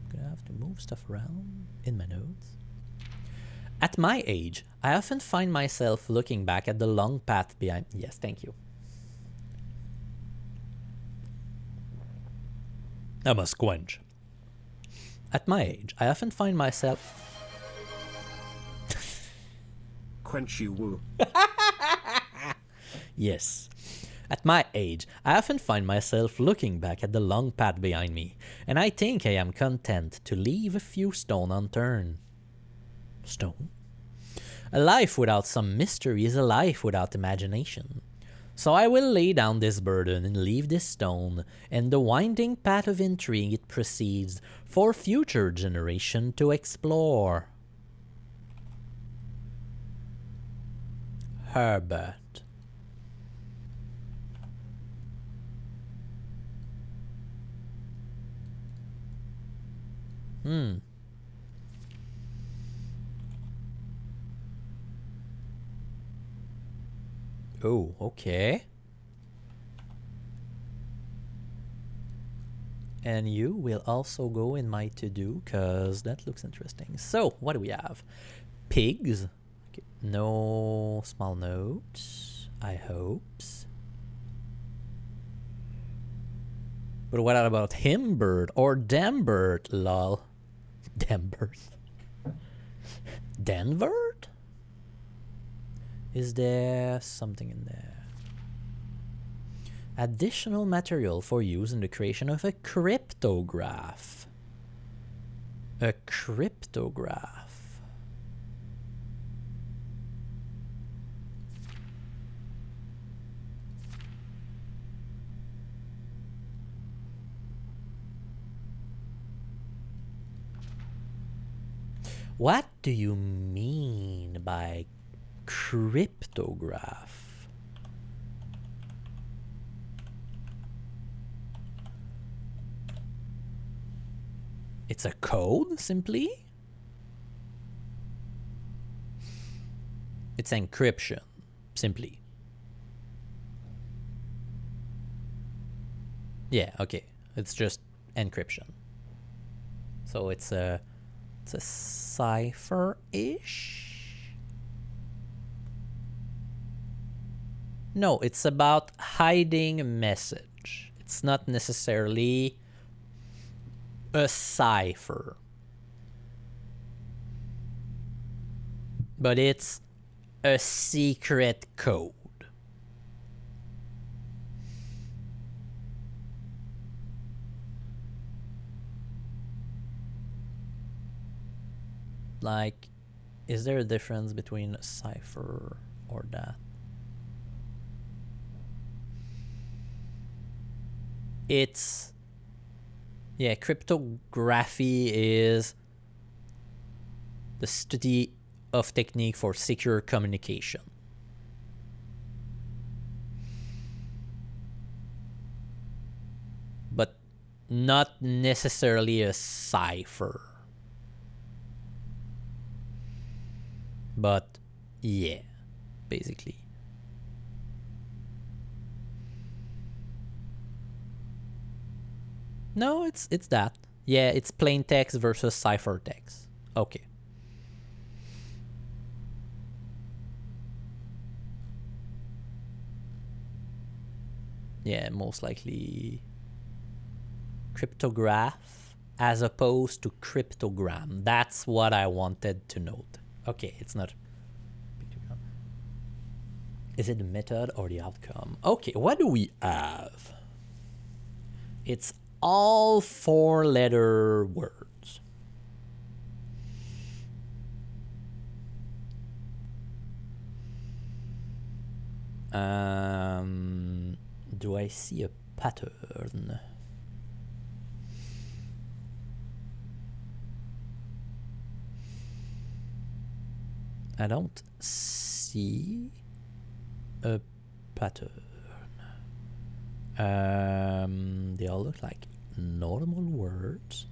Gonna have to move stuff around in my notes. At my age, I often find myself looking back at the long path behind. Yes, thank you. I must quench. At my age, I often find myself. Quench you woo. Yes. At my age, I often find myself looking back at the long path behind me, and I think I am content to leave a few stone unturned. Stone? A life without some mystery is a life without imagination. So I will lay down this burden and leave this stone and the winding path of intrigue it precedes for future generation to explore. Herbert. Oh, okay. And you will also go in my to-do, because that looks interesting. So, what do we have? Pigs. Okay. No small notes, I hopes. But what about Himbird or Dembert, lol? Dembert. Denvert? Is there something in there? Additional material for use in the creation of a cryptograph. A cryptograph. What do you mean by cryptograph? It's a code, simply? It's encryption, simply. Yeah, okay. It's just encryption. So it's a cipher-ish? No, it's about hiding a message. It's not necessarily a cipher. But it's a secret code. Like, is there a difference between a cipher or that? It's, yeah, cryptography is the study of technique for secure communication. But not necessarily a cipher. But yeah, basically. No, it's that. Yeah, it's plain text versus ciphertext. Okay. Yeah, most likely cryptograph as opposed to cryptogram. That's what I wanted to note. Okay, it's not. Is it the method or the outcome? Okay, what do we have? It's all 4-letter words. Do I see a pattern? I don't see a pattern. They all look like normal words.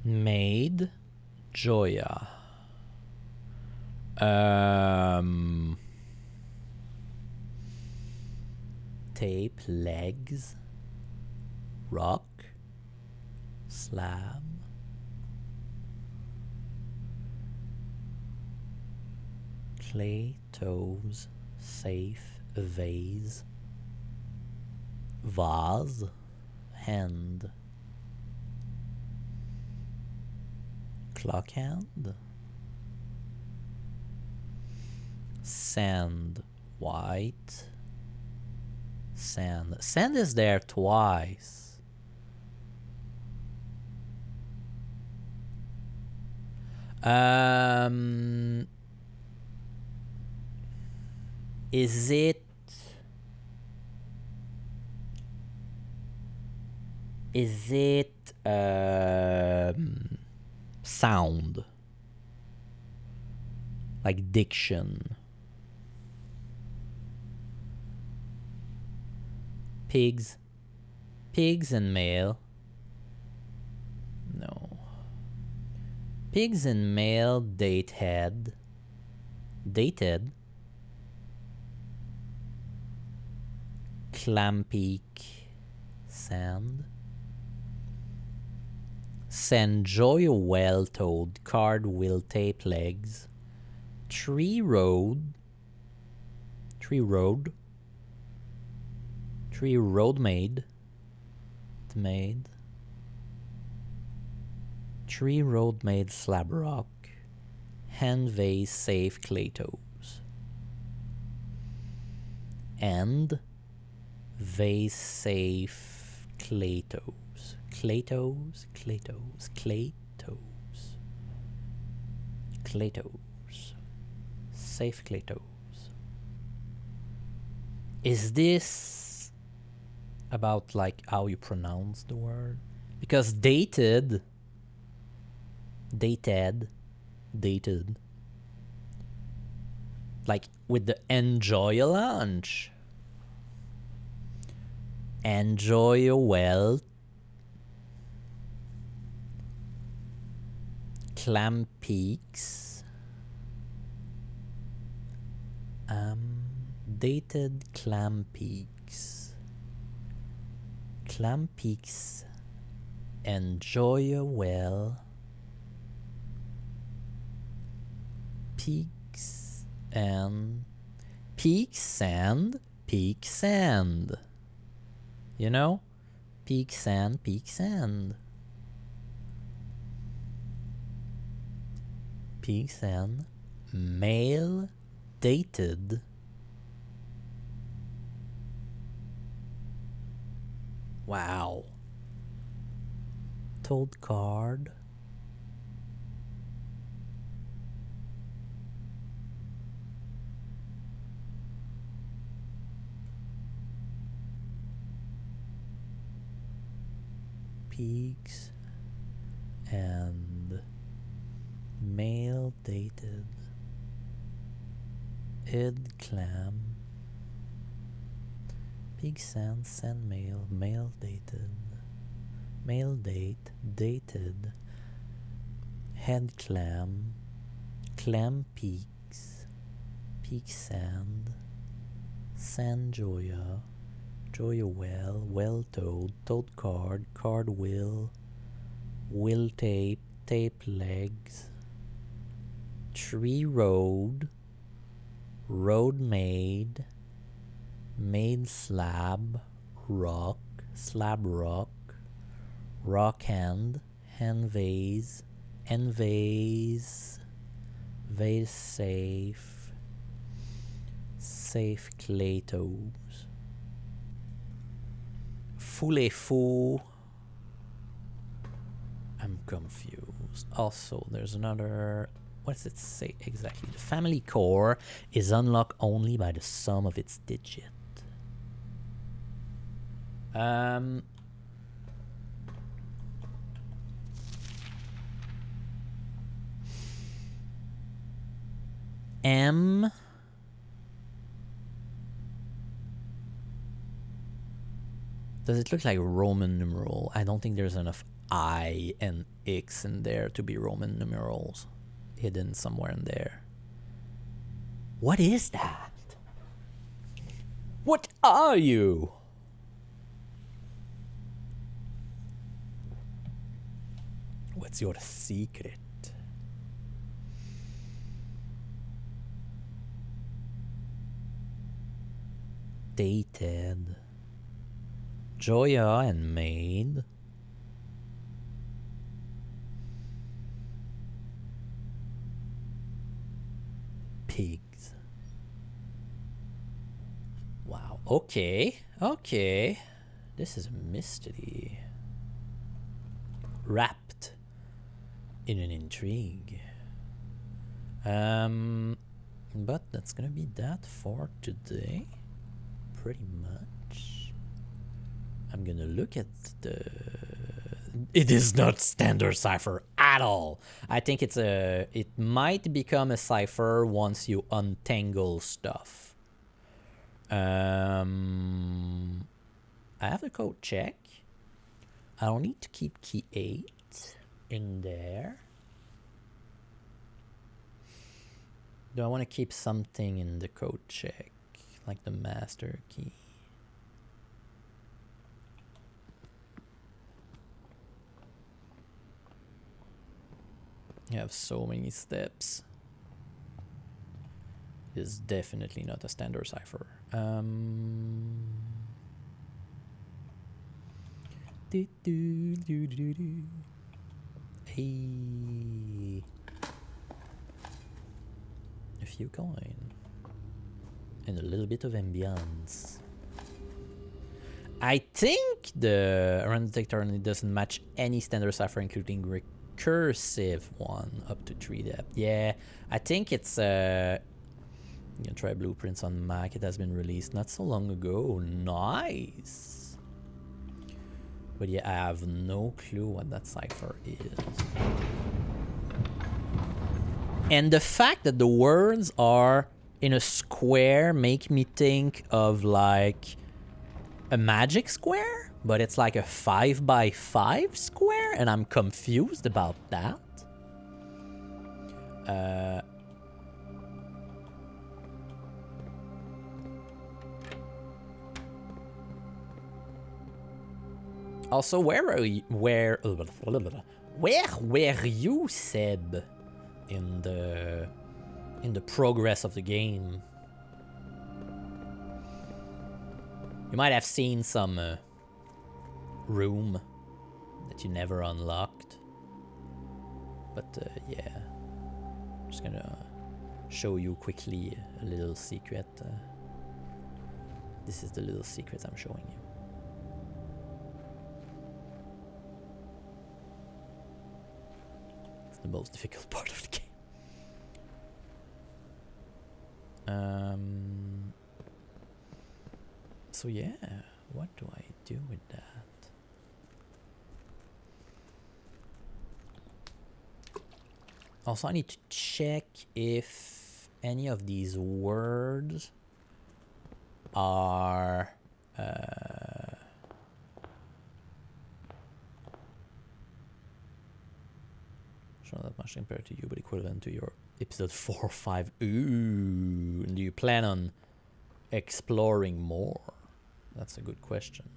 Made, Joya. Tape, legs, rock, slab, clay, toes, safe, vase, vase, hand, clock hand, sand, white, sand. Sand is there twice. Is it sound? Like diction? Pigs and male. No. Pigs and male dated. Clam Peak, sand. Sanjoy well-toed, card will tape legs. Tree road made. Tree road made slab rock. Hand vase safe clay toes. And vase safe clay toes. Clay toes. Safe clay toes. Is this about like how you pronounce the word? Because dated, like with the enjoy a lunch, enjoy a well, clam peaks, dated clam peaks, enjoy a well, Peaks and peaks and peaks and. You know? Peaks and peaks and. Peaks and male dated. Wow. Told card. Peaks and male dated. Id clam. Pig sand, sand male, male dated. Male date, dated. Head clam. Clam peaks. Peak sand. Sand Joya. Joya well. Well toad. Toad card. Card will. Will tape. Tape legs. Tree road. Road made. Made slab. Rock. Slab rock. Rock hand. Hand vase. End vase. Vase safe. Safe clay toes. Foulez-fou. I'm confused. Also, there's another... What does it say exactly? The family core is unlocked only by the sum of its digit. M. Does it look like Roman numeral? I don't think there's enough I and X in there to be Roman numerals hidden somewhere in there. What is that? What are you? What's your secret? Dated. Joya and maid. Pigs. Wow. Okay. Okay. This is a mystery. Wrapped in an intrigue. But that's gonna be that for today. Pretty much. I'm gonna look at the... It is not standard cipher at all. I think it's a... It might become a cipher once you untangle stuff. I have the code check. I don't need to keep key 8 in there. Do I want to keep something in the code check? Like the master key. You have so many steps. It's definitely not a standard cipher. Hey. A few coins. And a little bit of ambience. I think the random detector only doesn't match any standard cipher, including recursive one up to 3 depth. Yeah, I think it's you can try Blueprints on Mac. It has been released not so long ago. Nice. But yeah, I have no clue what that cipher is. And the fact that the words are in a square make me think of like a magic square, but it's like a 5x5 square, and I'm confused about that. Also, where were you, Seb, in the in the progress of the game. You might have seen some room that you never unlocked. But yeah, I'm just gonna show you quickly a little secret. This is the little secret I'm showing you. It's the most difficult part of the game. So yeah, what do I do with that? Also, I need to check if any of these words are not that much compared to you, but equivalent to your episode 4 or 5. Ooh, do you plan on exploring more? That's a good question.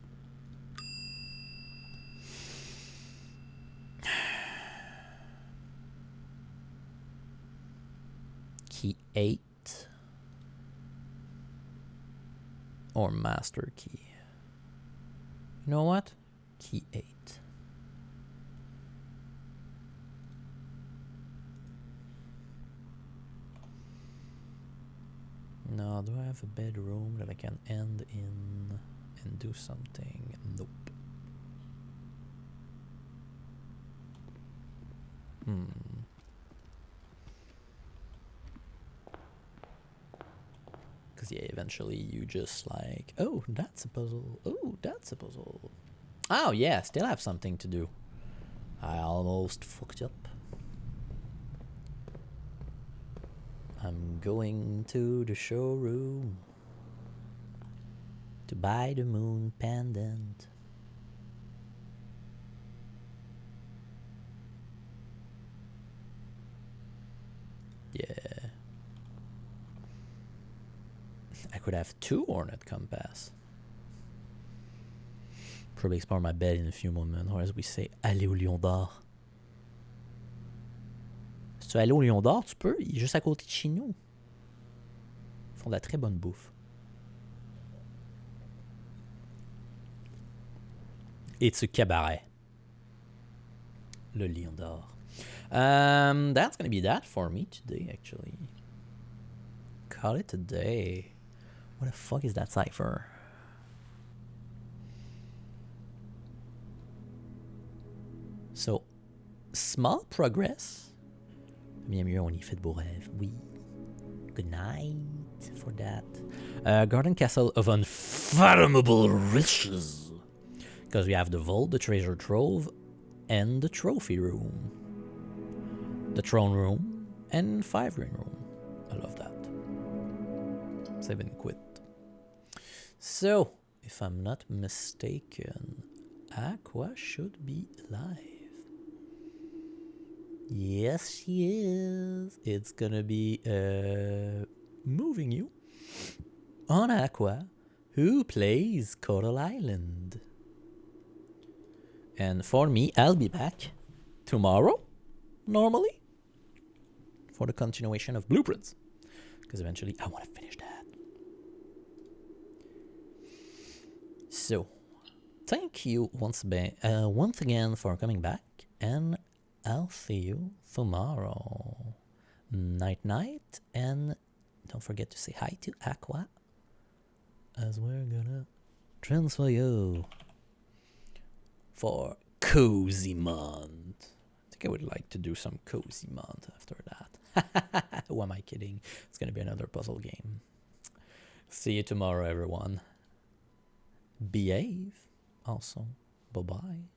Key 8 or master key? You know what? Key 8. No, do I have a bedroom that I can end in and do something? Nope. Because yeah, eventually you just like, oh, that's a puzzle. Oh, that's a puzzle. Oh yeah, still have something to do. I almost fucked up. I'm going to the showroom to buy the moon pendant. Yeah. I could have 2 Hornet Compass. Probably explore my bed in a few moments, or as we say, aller au Lion d'Or. Si tu veux aller au Lion d'Or, tu peux, il est juste à côté de chez nous. Ils font de la très bonne bouffe. It's a cabaret. Le Lion d'Or. That's gonna be that for me today, actually. Call it a day. What the fuck is that cipher? So, small progress. Bien mieux, on y fait de beaux rêves. Oui. Good night for that. Garden Castle of Unfathomable Riches. Because we have the vault, the treasure trove, and the trophy room. The throne room, and 5 ring room. I love that. Save and quit. So, if I'm not mistaken, Aqua should be live. Yes, she is. It's gonna be moving you on Aqua, who plays Coral Island. And for me, I'll be back tomorrow, normally, for the continuation of Blueprints. Because eventually I want to finish that. So, thank you once again for coming back, and I'll see you tomorrow. Night night, and don't forget to say hi to Aqua, as we're gonna transfer you for Cozy Month. I think I would like to do some Cozy Month after that. Who am I kidding? It's gonna be another puzzle game. See you tomorrow, everyone. Behave also. Bye-bye.